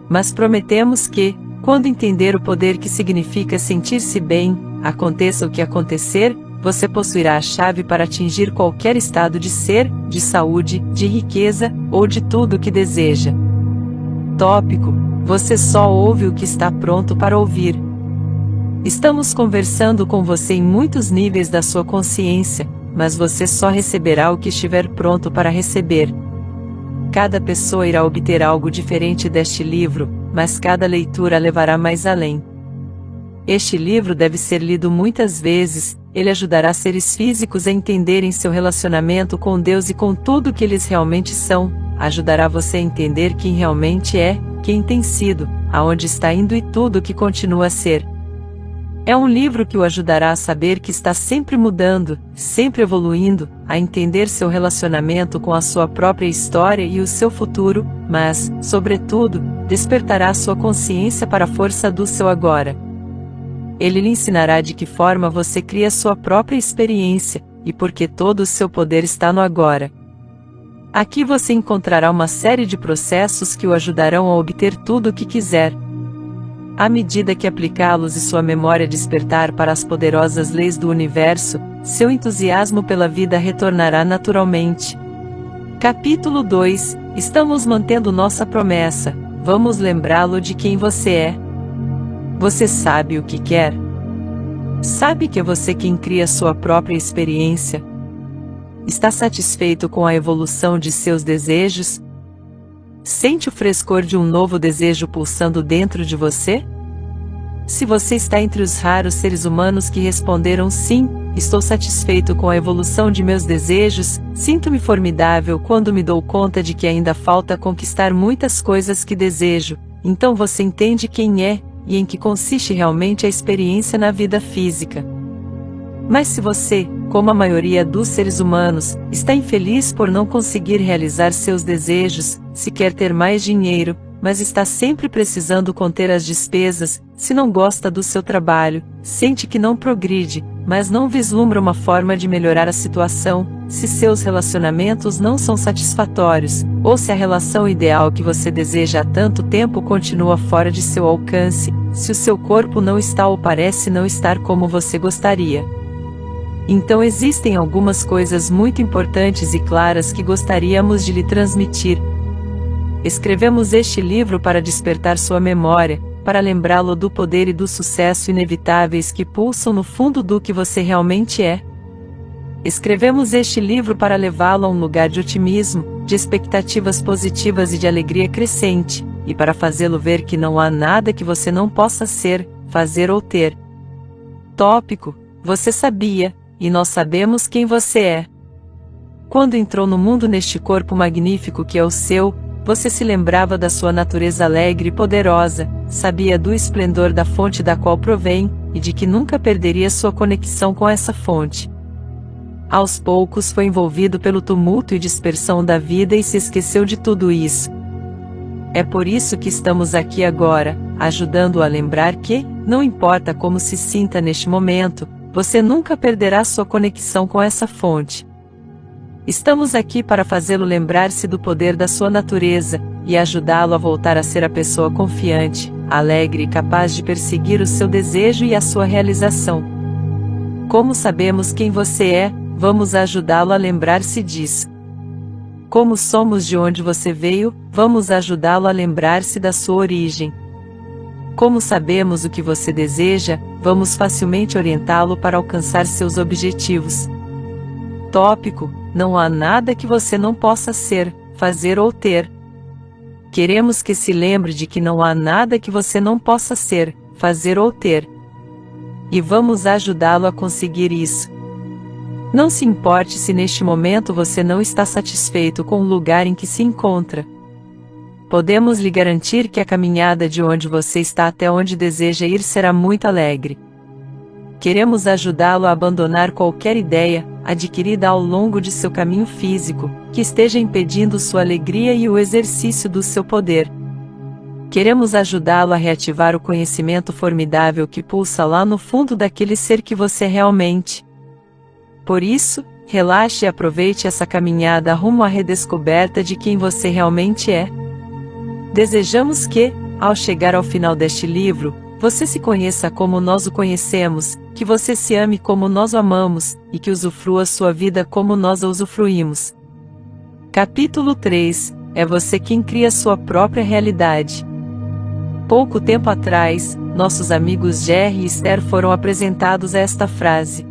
Mas prometemos que, quando entender o poder que significa sentir-se bem, aconteça o que acontecer, você possuirá a chave para atingir qualquer estado de ser, de saúde, de riqueza, ou de tudo o que deseja. Tópico: você só ouve o que está pronto para ouvir. Estamos conversando com você em muitos níveis da sua consciência, mas você só receberá o que estiver pronto para receber. Cada pessoa irá obter algo diferente deste livro, mas cada leitura levará mais além. Este livro deve ser lido muitas vezes. Ele ajudará seres físicos a entenderem seu relacionamento com Deus e com tudo que eles realmente são, ajudará você a entender quem realmente é, quem tem sido, aonde está indo e tudo o que continua a ser. É um livro que o ajudará a saber que está sempre mudando, sempre evoluindo, a entender seu relacionamento com a sua própria história e o seu futuro, mas, sobretudo, despertará sua consciência para a força do seu agora. Ele lhe ensinará de que forma você cria sua própria experiência, e porque todo o seu poder está no agora. Aqui você encontrará uma série de processos que o ajudarão a obter tudo o que quiser. À medida que aplicá-los e sua memória despertar para as poderosas leis do universo, seu entusiasmo pela vida retornará naturalmente. Capítulo 2 – Estamos mantendo nossa promessa, vamos lembrá-lo de quem você é. Você sabe o que quer? Sabe que é você quem cria sua própria experiência? Está satisfeito com a evolução de seus desejos? Sente o frescor de um novo desejo pulsando dentro de você? Se você está entre os raros seres humanos que responderam sim, estou satisfeito com a evolução de meus desejos, sinto-me formidável quando me dou conta de que ainda falta conquistar muitas coisas que desejo, então você entende quem é, e em que consiste realmente a experiência na vida física. Mas se você, como a maioria dos seres humanos, está infeliz por não conseguir realizar seus desejos, se quer ter mais dinheiro, mas está sempre precisando conter as despesas, se não gosta do seu trabalho, sente que não progride, mas não vislumbra uma forma de melhorar a situação, se seus relacionamentos não são satisfatórios, ou se a relação ideal que você deseja há tanto tempo continua fora de seu alcance, se o seu corpo não está ou parece não estar como você gostaria. Então existem algumas coisas muito importantes e claras que gostaríamos de lhe transmitir. Escrevemos este livro para despertar sua memória, para lembrá-lo do poder e do sucesso inevitáveis que pulsam no fundo do que você realmente é. Escrevemos este livro para levá-lo a um lugar de otimismo, de expectativas positivas e de alegria crescente, e para fazê-lo ver que não há nada que você não possa ser, fazer ou ter. Tópico: você sabia, e nós sabemos quem você é. Quando entrou no mundo neste corpo magnífico que é o seu, você se lembrava da sua natureza alegre e poderosa, sabia do esplendor da fonte da qual provém, e de que nunca perderia sua conexão com essa fonte. Aos poucos foi envolvido pelo tumulto e dispersão da vida e se esqueceu de tudo isso. É por isso que estamos aqui agora, ajudando-o a lembrar que, não importa como se sinta neste momento, você nunca perderá sua conexão com essa fonte. Estamos aqui para fazê-lo lembrar-se do poder da sua natureza, e ajudá-lo a voltar a ser a pessoa confiante, alegre e capaz de perseguir o seu desejo e a sua realização. Como sabemos quem você é, vamos ajudá-lo a lembrar-se disso. Como somos de onde você veio, vamos ajudá-lo a lembrar-se da sua origem. Como sabemos o que você deseja, vamos facilmente orientá-lo para alcançar seus objetivos. Tópico: não há nada que você não possa ser, fazer ou ter. Queremos que se lembre de que não há nada que você não possa ser, fazer ou ter. E vamos ajudá-lo a conseguir isso. Não se importe se neste momento você não está satisfeito com o lugar em que se encontra. Podemos lhe garantir que a caminhada de onde você está até onde deseja ir será muito alegre. Queremos ajudá-lo a abandonar qualquer ideia, adquirida ao longo de seu caminho físico, que esteja impedindo sua alegria e o exercício do seu poder. Queremos ajudá-lo a reativar o conhecimento formidável que pulsa lá no fundo daquele ser que você realmente. Por isso, relaxe e aproveite essa caminhada rumo à redescoberta de quem você realmente é. Desejamos que, ao chegar ao final deste livro, você se conheça como nós o conhecemos, que você se ame como nós o amamos, e que usufrua sua vida como nós a usufruímos. Capítulo 3 – É você quem cria sua própria realidade. Pouco tempo atrás, nossos amigos Jerry e Esther foram apresentados a esta frase: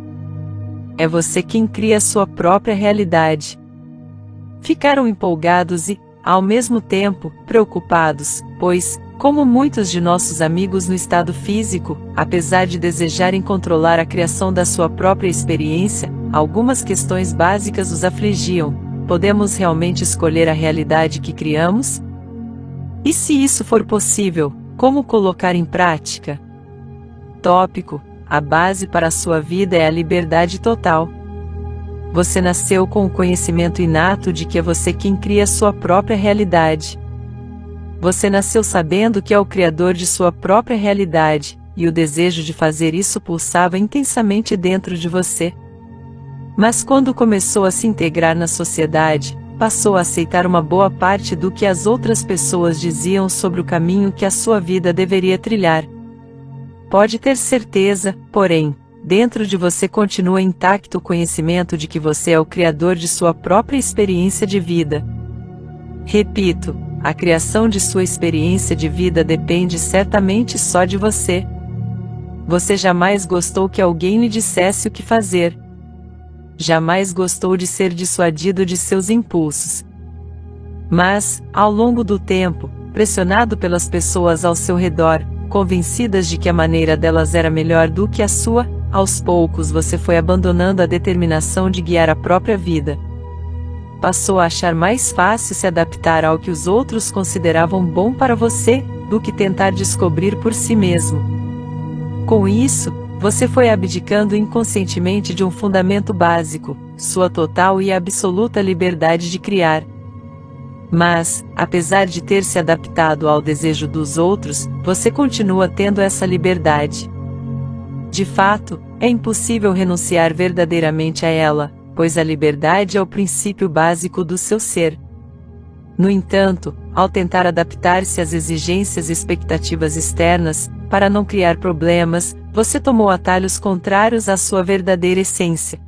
é você quem cria sua própria realidade. Ficaram empolgados e, ao mesmo tempo, preocupados, pois, como muitos de nossos amigos no estado físico, apesar de desejarem controlar a criação da sua própria experiência, algumas questões básicas os afligiam. Podemos realmente escolher a realidade que criamos? E se isso for possível, como colocar em prática? Tópico: a base para a sua vida é a liberdade total. Você nasceu com o conhecimento inato de que é você quem cria sua própria realidade. Você nasceu sabendo que é o criador de sua própria realidade, e o desejo de fazer isso pulsava intensamente dentro de você. Mas quando começou a se integrar na sociedade, passou a aceitar uma boa parte do que as outras pessoas diziam sobre o caminho que a sua vida deveria trilhar. Pode ter certeza, porém, dentro de você continua intacto o conhecimento de que você é o criador de sua própria experiência de vida. Repito, a criação de sua experiência de vida depende certamente só de você. Você jamais gostou que alguém lhe dissesse o que fazer. Jamais gostou de ser dissuadido de seus impulsos. Mas, ao longo do tempo, pressionado pelas pessoas ao seu redor, convencidas de que a maneira delas era melhor do que a sua, aos poucos você foi abandonando a determinação de guiar a própria vida. Passou a achar mais fácil se adaptar ao que os outros consideravam bom para você, do que tentar descobrir por si mesmo. Com isso, você foi abdicando inconscientemente de um fundamento básico, sua total e absoluta liberdade de criar. Mas, apesar de ter se adaptado ao desejo dos outros, você continua tendo essa liberdade. De fato, é impossível renunciar verdadeiramente a ela, pois a liberdade é o princípio básico do seu ser. No entanto, ao tentar adaptar-se às exigências e expectativas externas, para não criar problemas, você tomou atalhos contrários à sua verdadeira essência.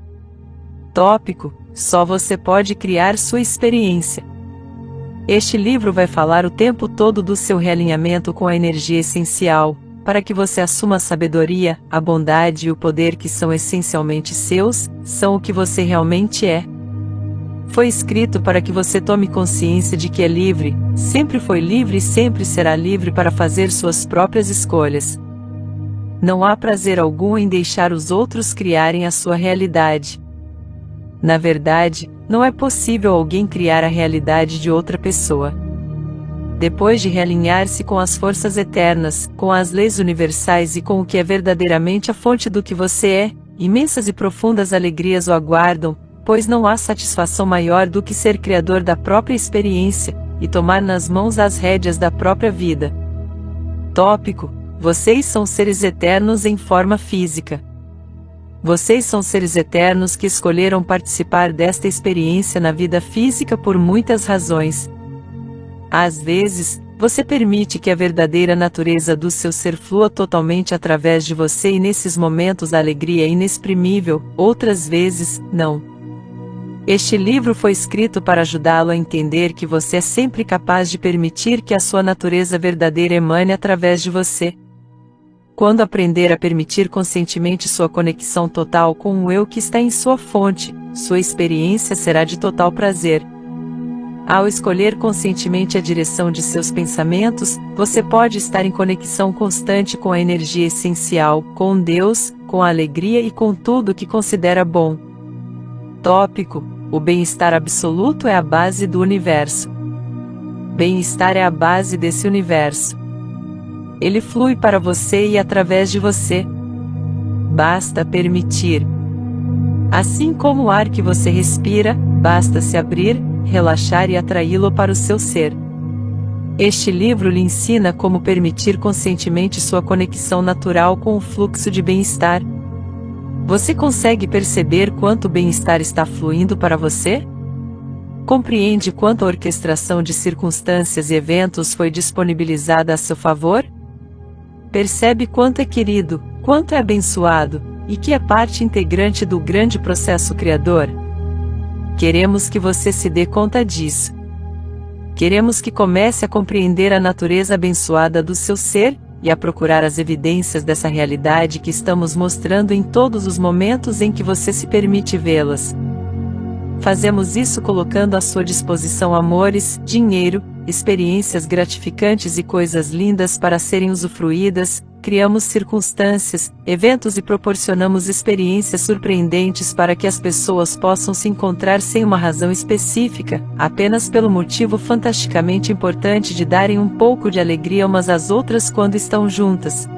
Tópico: só você pode criar sua experiência. Este livro vai falar o tempo todo do seu realinhamento com a energia essencial, para que você assuma a sabedoria, a bondade e o poder que são essencialmente seus, são o que você realmente é. Foi escrito para que você tome consciência de que é livre, sempre foi livre e sempre será livre para fazer suas próprias escolhas. Não há prazer algum em deixar os outros criarem a sua realidade. Na verdade, não é possível alguém criar a realidade de outra pessoa. Depois de realinhar-se com as forças eternas, com as leis universais e com o que é verdadeiramente a fonte do que você é, imensas e profundas alegrias o aguardam, pois não há satisfação maior do que ser criador da própria experiência, e tomar nas mãos as rédeas da própria vida. Tópico: vocês são seres eternos em forma física. Vocês são seres eternos que escolheram participar desta experiência na vida física por muitas razões. Às vezes, você permite que a verdadeira natureza do seu ser flua totalmente através de você e nesses momentos a alegria é inexprimível, outras vezes, não. Este livro foi escrito para ajudá-lo a entender que você é sempre capaz de permitir que a sua natureza verdadeira emane através de você. Quando aprender a permitir conscientemente sua conexão total com o eu que está em sua fonte, sua experiência será de total prazer. Ao escolher conscientemente a direção de seus pensamentos, você pode estar em conexão constante com a energia essencial, com Deus, com a alegria e com tudo que considera bom. Tópico: o bem-estar absoluto é a base do universo. Bem-estar é a base desse universo. Ele flui para você e através de você. Basta permitir. Assim como o ar que você respira, basta se abrir, relaxar e atraí-lo para o seu ser. Este livro lhe ensina como permitir conscientemente sua conexão natural com o fluxo de bem-estar. Você consegue perceber quanto bem-estar está fluindo para você? Compreende quanto a orquestração de circunstâncias e eventos foi disponibilizada a seu favor? Percebe quanto é querido, quanto é abençoado, e que é parte integrante do grande processo criador? Queremos que você se dê conta disso. Queremos que comece a compreender a natureza abençoada do seu ser, e a procurar as evidências dessa realidade que estamos mostrando em todos os momentos em que você se permite vê-las. Fazemos isso colocando à sua disposição amores, dinheiro, experiências gratificantes e coisas lindas para serem usufruídas, criamos circunstâncias, eventos e proporcionamos experiências surpreendentes para que as pessoas possam se encontrar sem uma razão específica, apenas pelo motivo fantasticamente importante de darem um pouco de alegria umas às outras quando estão juntas.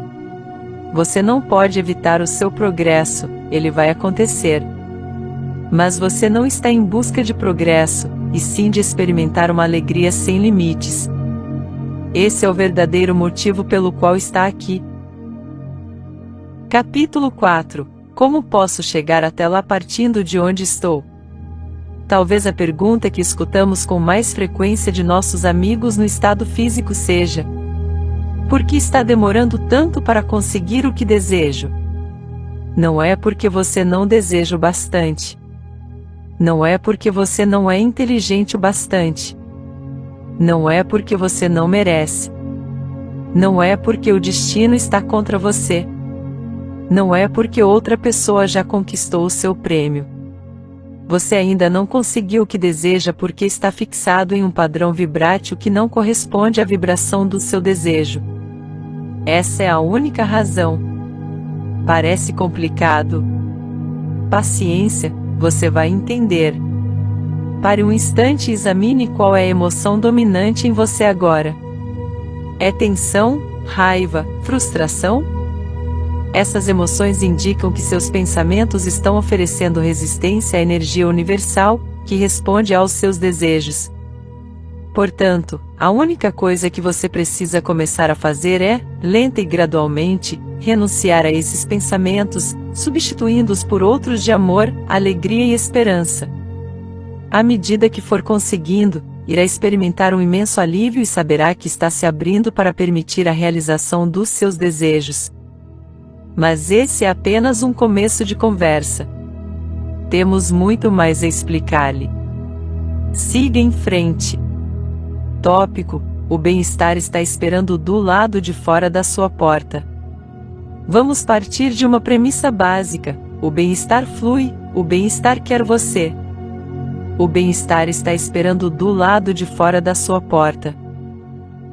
Você não pode evitar o seu progresso, ele vai acontecer. Mas você não está em busca de progresso, e sim de experimentar uma alegria sem limites. Esse é o verdadeiro motivo pelo qual está aqui. Capítulo 4. Como posso chegar até lá partindo de onde estou? Talvez a pergunta que escutamos com mais frequência de nossos amigos no estado físico seja: por que está demorando tanto para conseguir o que desejo? Não é porque você não deseja o bastante. Não é porque você não é inteligente o bastante. Não é porque você não merece. Não é porque o destino está contra você. Não é porque outra pessoa já conquistou o seu prêmio. Você ainda não conseguiu o que deseja porque está fixado em um padrão vibrátil que não corresponde à vibração do seu desejo. Essa é a única razão. Parece complicado? Paciência, você vai entender. Pare um instante e examine qual é a emoção dominante em você agora. É tensão, raiva, frustração? Essas emoções indicam que seus pensamentos estão oferecendo resistência à energia universal, que responde aos seus desejos. Portanto, a única coisa que você precisa começar a fazer é, lenta e gradualmente, renunciar a esses pensamentos, substituindo-os por outros de amor, alegria e esperança. À medida que for conseguindo, irá experimentar um imenso alívio e saberá que está se abrindo para permitir a realização dos seus desejos. Mas esse é apenas um começo de conversa. Temos muito mais a explicar-lhe. Siga em frente. Tópico: o bem-estar está esperando do lado de fora da sua porta. Vamos partir de uma premissa básica: o bem-estar flui, o bem-estar quer você. O bem-estar está esperando do lado de fora da sua porta.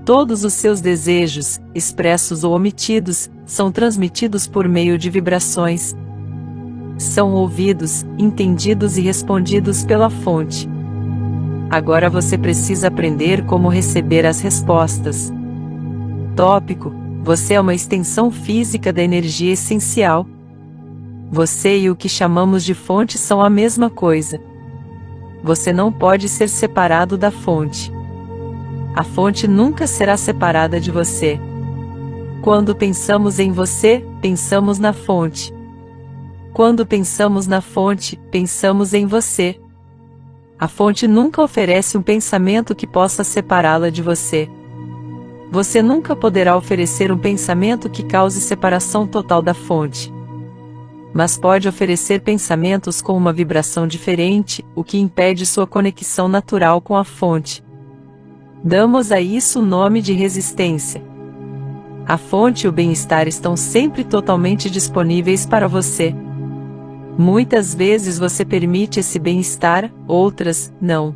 Todos os seus desejos, expressos ou omitidos, são transmitidos por meio de vibrações. São ouvidos, entendidos e respondidos pela fonte. Agora você precisa aprender como receber as respostas. Tópico: você é uma extensão física da energia essencial. Você e o que chamamos de fonte são a mesma coisa. Você não pode ser separado da fonte. A fonte nunca será separada de você. Quando pensamos em você, pensamos na fonte. Quando pensamos na fonte, pensamos em você. A fonte nunca oferece um pensamento que possa separá-la de você. Você nunca poderá oferecer um pensamento que cause separação total da fonte. Mas pode oferecer pensamentos com uma vibração diferente, o que impede sua conexão natural com a fonte. Damos a isso o nome de resistência. A fonte e o bem-estar estão sempre totalmente disponíveis para você. Muitas vezes você permite esse bem-estar, outras, não.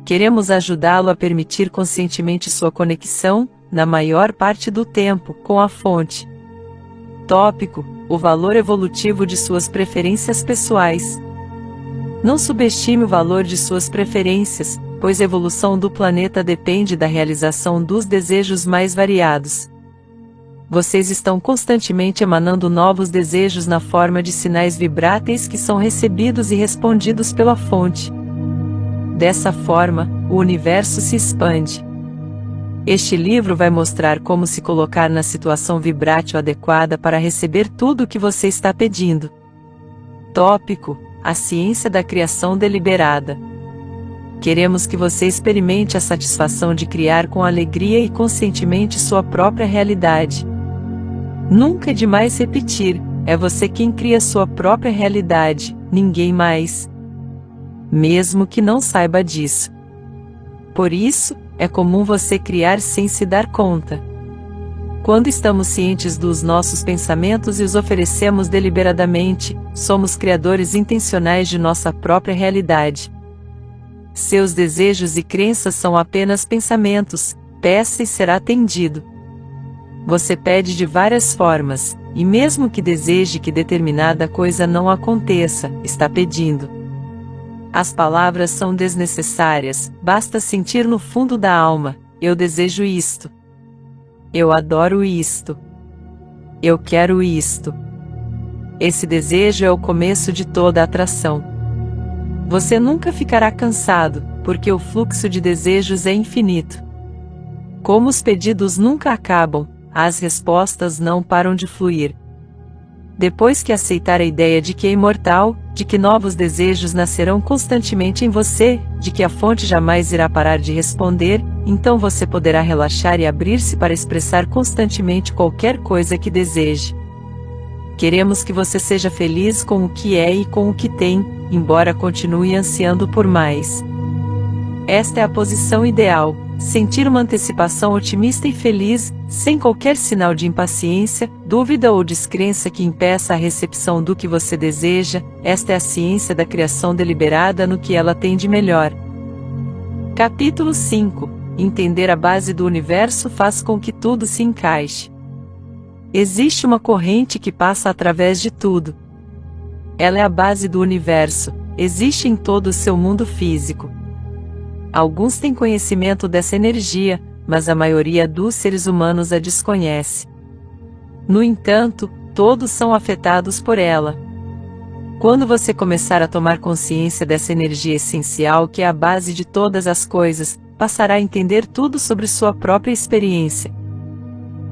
Queremos ajudá-lo a permitir conscientemente sua conexão, na maior parte do tempo, com a fonte. Tópico: o valor evolutivo de suas preferências pessoais. Não subestime o valor de suas preferências, pois a evolução do planeta depende da realização dos desejos mais variados. Vocês estão constantemente emanando novos desejos na forma de sinais vibráteis que são recebidos e respondidos pela fonte. Dessa forma, o universo se expande. Este livro vai mostrar como se colocar na situação vibrátil adequada para receber tudo o que você está pedindo. Tópico: a ciência da criação deliberada. Queremos que você experimente a satisfação de criar com alegria e conscientemente sua própria realidade. Nunca é demais repetir: é você quem cria sua própria realidade, ninguém mais. Mesmo que não saiba disso. Por isso, é comum você criar sem se dar conta. Quando estamos cientes dos nossos pensamentos e os oferecemos deliberadamente, somos criadores intencionais de nossa própria realidade. Seus desejos e crenças são apenas pensamentos, peça e será atendido. Você pede de várias formas, e mesmo que deseje que determinada coisa não aconteça, está pedindo. As palavras são desnecessárias, basta sentir no fundo da alma: eu desejo isto. Eu adoro isto. Eu quero isto. Esse desejo é o começo de toda a atração. Você nunca ficará cansado, porque o fluxo de desejos é infinito. Como os pedidos nunca acabam, as respostas não param de fluir. Depois que aceitar a ideia de que é imortal, de que novos desejos nascerão constantemente em você, de que a fonte jamais irá parar de responder, então você poderá relaxar e abrir-se para expressar constantemente qualquer coisa que deseje. Queremos que você seja feliz com o que é e com o que tem, embora continue ansiando por mais. Esta é a posição ideal. sentir uma antecipação otimista e feliz, sem qualquer sinal de impaciência, dúvida ou descrença que impeça a recepção do que você deseja. Esta é a ciência da criação deliberada no que ela tem de melhor. Capítulo 5. Entender a base do universo faz com que tudo se encaixe. Existe uma corrente que passa através de tudo. Ela é a base do universo, existe em todo o seu mundo físico. Alguns têm conhecimento dessa energia, mas a maioria dos seres humanos a desconhece. No entanto, todos são afetados por ela. Quando você começar a tomar consciência dessa energia essencial que é a base de todas as coisas, passará a entender tudo sobre sua própria experiência.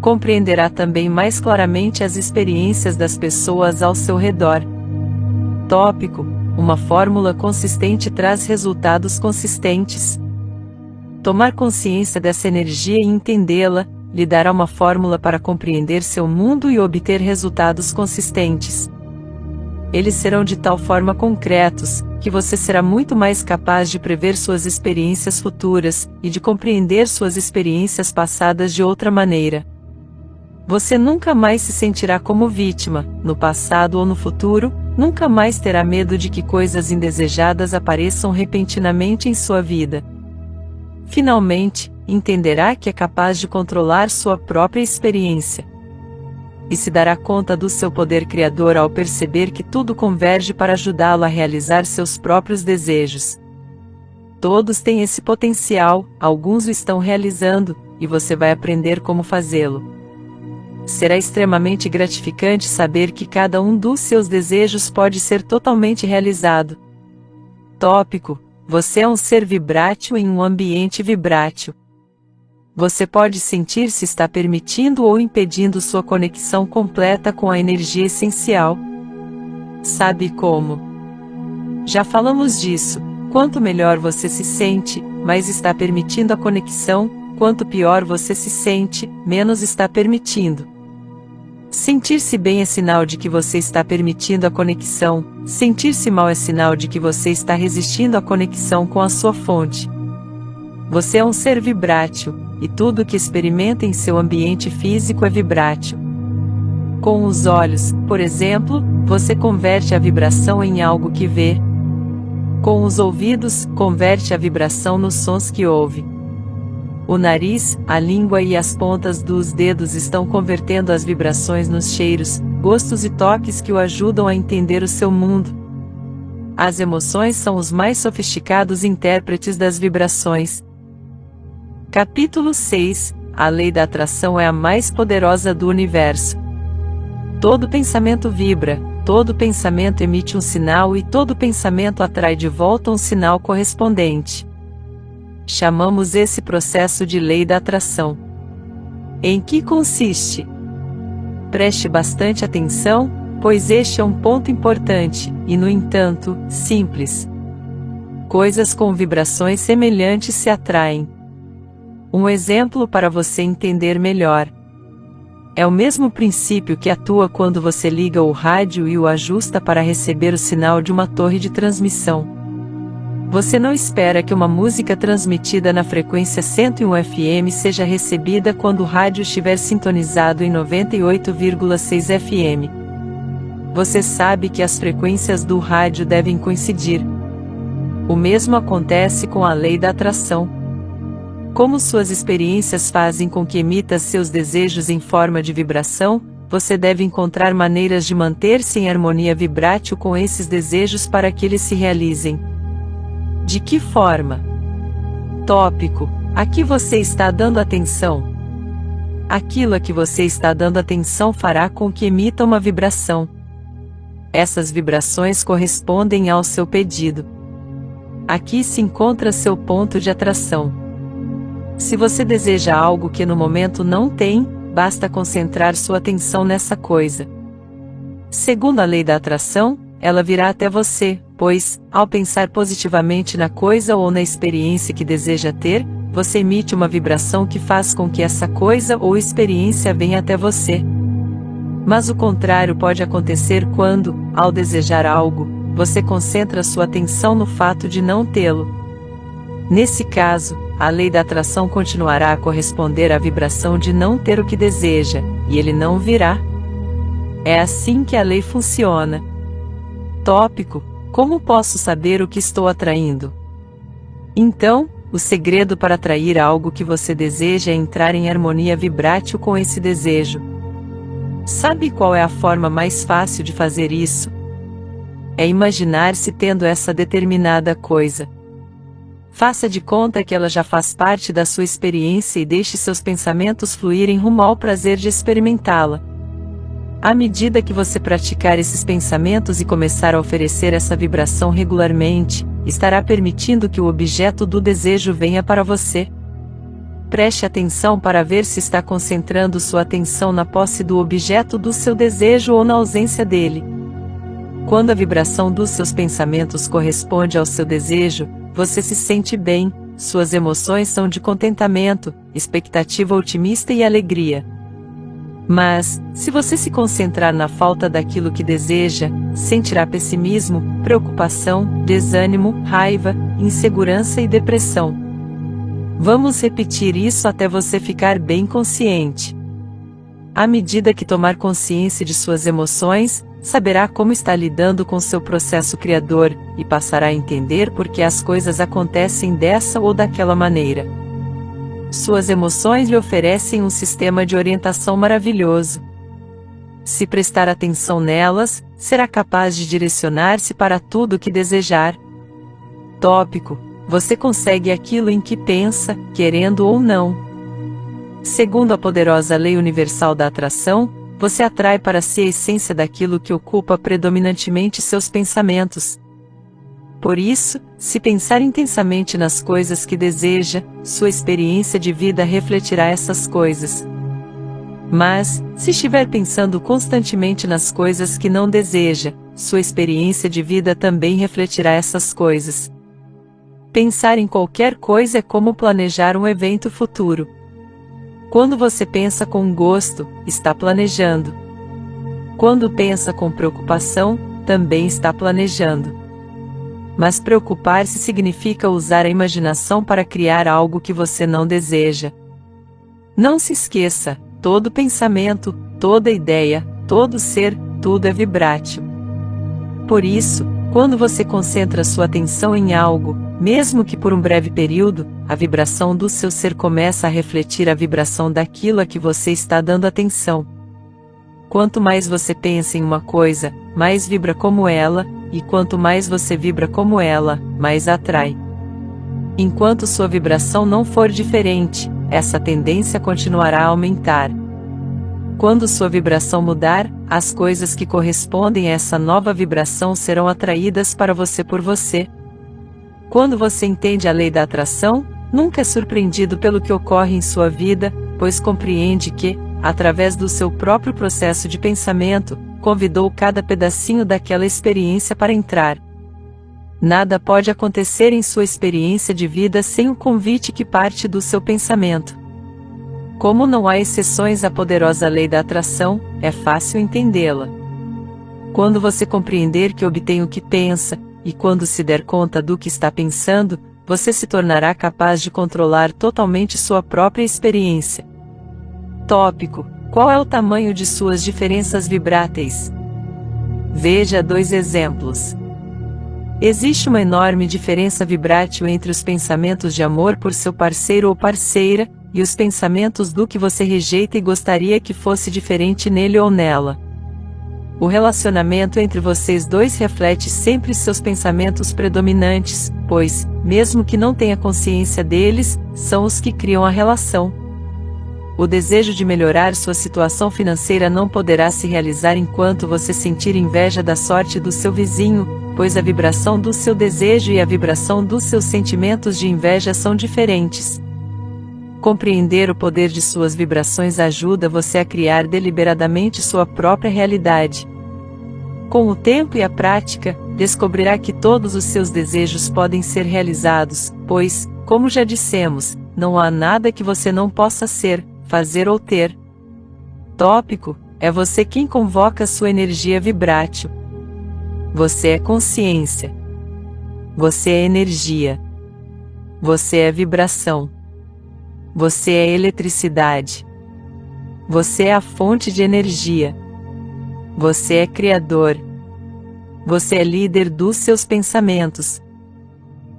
Compreenderá também mais claramente as experiências das pessoas ao seu redor. Tópico: uma fórmula consistente traz resultados consistentes. Tomar consciência dessa energia e entendê-la, lhe dará uma fórmula para compreender seu mundo e obter resultados consistentes. Eles serão de tal forma concretos, que você será muito mais capaz de prever suas experiências futuras, e de compreender suas experiências passadas de outra maneira. Você nunca mais se sentirá como vítima, no passado ou no futuro, nunca mais terá medo de que coisas indesejadas apareçam repentinamente em sua vida. Finalmente, entenderá que é capaz de controlar sua própria experiência. E se dará conta do seu poder criador ao perceber que tudo converge para ajudá-lo a realizar seus próprios desejos. Todos têm esse potencial, alguns o estão realizando, e você vai aprender como fazê-lo. Será extremamente gratificante saber que cada um dos seus desejos pode ser totalmente realizado. Tópico: você é um ser vibrátil em um ambiente vibrátil. Você pode sentir se está permitindo ou impedindo sua conexão completa com a energia essencial. Sabe como? Já falamos disso. Quanto melhor você se sente, mais está permitindo a conexão. Quanto pior você se sente, menos está permitindo. Sentir-se bem é sinal de que você está permitindo a conexão, sentir-se mal é sinal de que você está resistindo à conexão com a sua fonte. Você é um ser vibrátil, e tudo que experimenta em seu ambiente físico é vibrátil. Com os olhos, por exemplo, você converte a vibração em algo que vê. Com os ouvidos, converte a vibração nos sons que ouve. O nariz, a língua e as pontas dos dedos estão convertendo as vibrações nos cheiros, gostos e toques que o ajudam a entender o seu mundo. As emoções são os mais sofisticados intérpretes das vibrações. Capítulo 6. A lei da atração é a mais poderosa do universo. Todo pensamento vibra, todo pensamento emite um sinal e todo pensamento atrai de volta um sinal correspondente. Chamamos esse processo de lei da atração. Em que consiste? Preste bastante atenção, pois este é um ponto importante, e no entanto, simples. Coisas com vibrações semelhantes se atraem. Um exemplo para você entender melhor. É o mesmo princípio que atua quando você liga o rádio e o ajusta para receber o sinal de uma torre de transmissão. Você não espera que uma música transmitida na frequência 101 FM seja recebida quando o rádio estiver sintonizado em 98,6 FM. Você sabe que as frequências do rádio devem coincidir. O mesmo acontece com a lei da atração. Como suas experiências fazem com que emita seus desejos em forma de vibração, você deve encontrar maneiras de manter-se em harmonia vibrátil com esses desejos para que eles se realizem. De que forma? Tópico: a que você está dando atenção? Aquilo a que você está dando atenção fará com que emita uma vibração. Essas vibrações correspondem ao seu pedido. Aqui se encontra seu ponto de atração. Se você deseja algo que no momento não tem, basta concentrar sua atenção nessa coisa. Segundo a lei da atração, ela virá até você, pois, ao pensar positivamente na coisa ou na experiência que deseja ter, você emite uma vibração que faz com que essa coisa ou experiência venha até você. Mas o contrário pode acontecer quando, ao desejar algo, você concentra sua atenção no fato de não tê-lo. Nesse caso, a lei da atração continuará a corresponder à vibração de não ter o que deseja, e ele não virá. É assim que a lei funciona. Tópico: como posso saber o que estou atraindo? Então, o segredo para atrair algo que você deseja é entrar em harmonia vibrátil com esse desejo. Sabe qual é a forma mais fácil de fazer isso? É imaginar-se tendo essa determinada coisa. Faça de conta que ela já faz parte da sua experiência e deixe seus pensamentos fluírem rumo ao prazer de experimentá-la. À medida que você praticar esses pensamentos e começar a oferecer essa vibração regularmente, estará permitindo que o objeto do desejo venha para você. Preste atenção para ver se está concentrando sua atenção na posse do objeto do seu desejo ou na ausência dele. Quando a vibração dos seus pensamentos corresponde ao seu desejo, você se sente bem, suas emoções são de contentamento, expectativa otimista e alegria. Mas, se você se concentrar na falta daquilo que deseja, sentirá pessimismo, preocupação, desânimo, raiva, insegurança e depressão. Vamos repetir isso até você ficar bem consciente. À medida que tomar consciência de suas emoções, saberá como está lidando com seu processo criador, e passará a entender por que as coisas acontecem dessa ou daquela maneira. Suas emoções lhe oferecem um sistema de orientação maravilhoso. Se prestar atenção nelas, será capaz de direcionar-se para tudo o que desejar. Tópico: você consegue aquilo em que pensa, querendo ou não. Segundo a poderosa lei universal da atração, você atrai para si a essência daquilo que ocupa predominantemente seus pensamentos. Por isso, se pensar intensamente nas coisas que deseja, sua experiência de vida refletirá essas coisas. Mas, se estiver pensando constantemente nas coisas que não deseja, sua experiência de vida também refletirá essas coisas. Pensar em qualquer coisa é como planejar um evento futuro. Quando você pensa com gosto, está planejando. Quando pensa com preocupação, também está planejando. Mas preocupar-se significa usar a imaginação para criar algo que você não deseja. Não se esqueça, todo pensamento, toda ideia, todo ser, tudo é vibrátil. Por isso, quando você concentra sua atenção em algo, mesmo que por um breve período, a vibração do seu ser começa a refletir a vibração daquilo a que você está dando atenção. Quanto mais você pensa em uma coisa, mais vibra como ela, e quanto mais você vibra como ela, mais atrai. Enquanto sua vibração não for diferente, essa tendência continuará a aumentar. Quando sua vibração mudar, as coisas que correspondem a essa nova vibração serão atraídas para você por você. Quando você entende a lei da atração, nunca é surpreendido pelo que ocorre em sua vida, pois compreende que, através do seu próprio processo de pensamento, convidou cada pedacinho daquela experiência para entrar. Nada pode acontecer em sua experiência de vida sem o convite que parte do seu pensamento. Como não há exceções à poderosa lei da atração, é fácil entendê-la. Quando você compreender que obtém o que pensa, e quando se der conta do que está pensando, você se tornará capaz de controlar totalmente sua própria experiência. Tópico: qual é o tamanho de suas diferenças vibráteis? Veja 2 exemplos. Existe uma enorme diferença vibrátil entre os pensamentos de amor por seu parceiro ou parceira, e os pensamentos do que você rejeita e gostaria que fosse diferente nele ou nela. O relacionamento entre vocês dois reflete sempre seus pensamentos predominantes, pois, mesmo que não tenha consciência deles, são os que criam a relação. O desejo de melhorar sua situação financeira não poderá se realizar enquanto você sentir inveja da sorte do seu vizinho, pois a vibração do seu desejo e a vibração dos seus sentimentos de inveja são diferentes. Compreender o poder de suas vibrações ajuda você a criar deliberadamente sua própria realidade. Com o tempo e a prática, descobrirá que todos os seus desejos podem ser realizados, pois, como já dissemos, não há nada que você não possa ser, fazer ou ter. Tópico: é você quem convoca sua energia vibrátil. Você é consciência. Você é energia. Você é vibração. Você é eletricidade. Você é a fonte de energia. Você é criador. Você é líder dos seus pensamentos.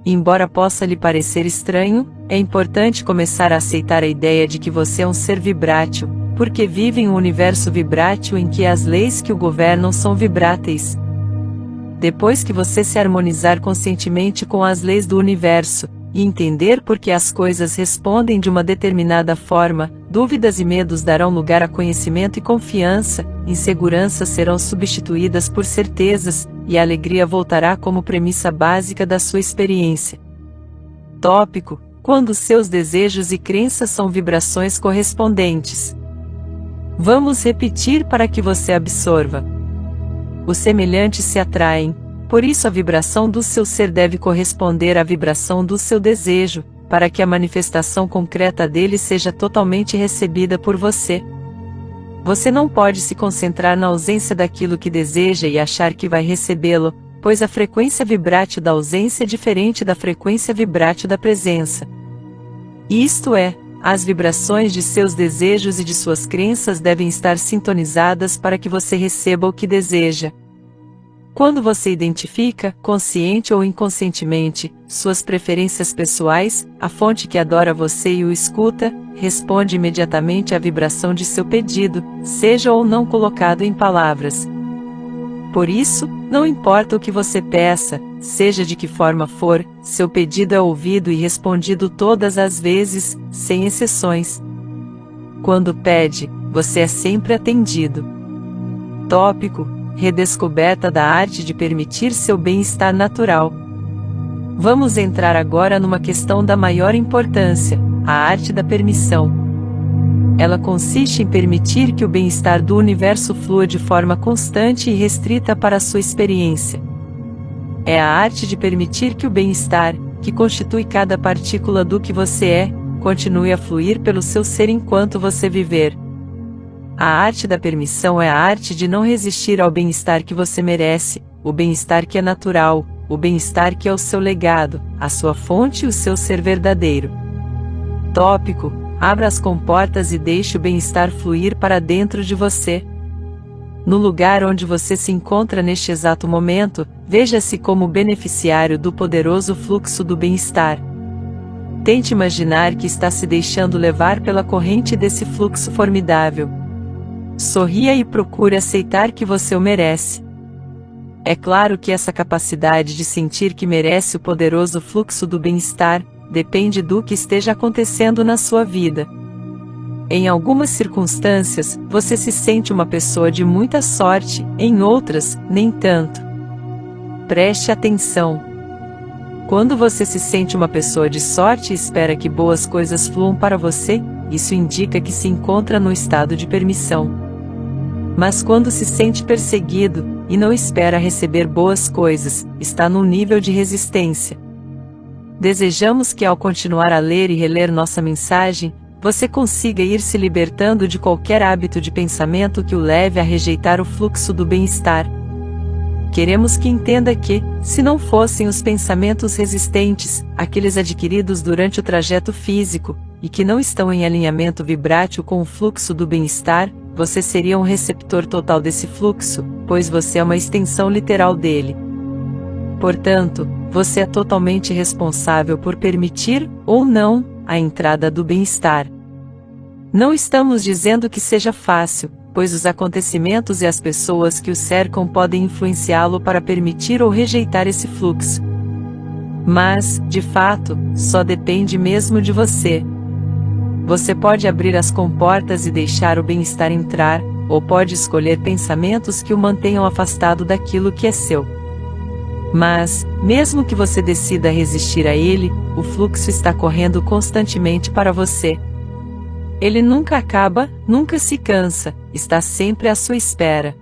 Embora possa lhe parecer estranho, é importante começar a aceitar a ideia de que você é um ser vibrátil, porque vive em um universo vibrátil em que as leis que o governam são vibráteis. Depois que você se harmonizar conscientemente com as leis do universo, e entender por que as coisas respondem de uma determinada forma, dúvidas e medos darão lugar a conhecimento e confiança, inseguranças serão substituídas por certezas, e a alegria voltará como premissa básica da sua experiência. Tópico: quando seus desejos e crenças são vibrações correspondentes. Vamos repetir para que você absorva. Os semelhantes se atraem. Por isso a vibração do seu ser deve corresponder à vibração do seu desejo, para que a manifestação concreta dele seja totalmente recebida por você. Você não pode se concentrar na ausência daquilo que deseja e achar que vai recebê-lo, pois a frequência vibrátil da ausência é diferente da frequência vibrátil da presença. Isto é, as vibrações de seus desejos e de suas crenças devem estar sintonizadas para que você receba o que deseja. Quando você identifica, consciente ou inconscientemente, suas preferências pessoais, a fonte que adora você e o escuta, responde imediatamente à vibração de seu pedido, seja ou não colocado em palavras. Por isso, não importa o que você peça, seja de que forma for, seu pedido é ouvido e respondido todas as vezes, sem exceções. Quando pede, você é sempre atendido. Tópico: redescoberta da arte de permitir seu bem-estar natural. Vamos entrar agora numa questão da maior importância, a arte da permissão. Ela consiste em permitir que o bem-estar do universo flua de forma constante e restrita para a sua experiência. É a arte de permitir que o bem-estar, que constitui cada partícula do que você é, continue a fluir pelo seu ser enquanto você viver. A arte da permissão é a arte de não resistir ao bem-estar que você merece, o bem-estar que é natural, o bem-estar que é o seu legado, a sua fonte e o seu ser verdadeiro. Tópico: abra as comportas e deixe o bem-estar fluir para dentro de você. No lugar onde você se encontra neste exato momento, veja-se como beneficiário do poderoso fluxo do bem-estar. Tente imaginar que está se deixando levar pela corrente desse fluxo formidável. Sorria e procure aceitar que você o merece. É claro que essa capacidade de sentir que merece o poderoso fluxo do bem-estar depende do que esteja acontecendo na sua vida. Em algumas circunstâncias, você se sente uma pessoa de muita sorte, em outras, nem tanto. Preste atenção. Quando você se sente uma pessoa de sorte e espera que boas coisas fluam para você, isso indica que se encontra no estado de permissão. Mas quando se sente perseguido, e não espera receber boas coisas, está num nível de resistência. Desejamos que ao continuar a ler e reler nossa mensagem, você consiga ir se libertando de qualquer hábito de pensamento que o leve a rejeitar o fluxo do bem-estar. Queremos que entenda que, se não fossem os pensamentos resistentes, aqueles adquiridos durante o trajeto físico, e que não estão em alinhamento vibrátil com o fluxo do bem-estar, você seria um receptor total desse fluxo, pois você é uma extensão literal dele. Portanto, você é totalmente responsável por permitir, ou não, a entrada do bem-estar. Não estamos dizendo que seja fácil, pois os acontecimentos e as pessoas que o cercam podem influenciá-lo para permitir ou rejeitar esse fluxo. Mas, de fato, só depende mesmo de você. Você pode abrir as comportas e deixar o bem-estar entrar, ou pode escolher pensamentos que o mantenham afastado daquilo que é seu. Mas, mesmo que você decida resistir a ele, o fluxo está correndo constantemente para você. Ele nunca acaba, nunca se cansa, está sempre à sua espera.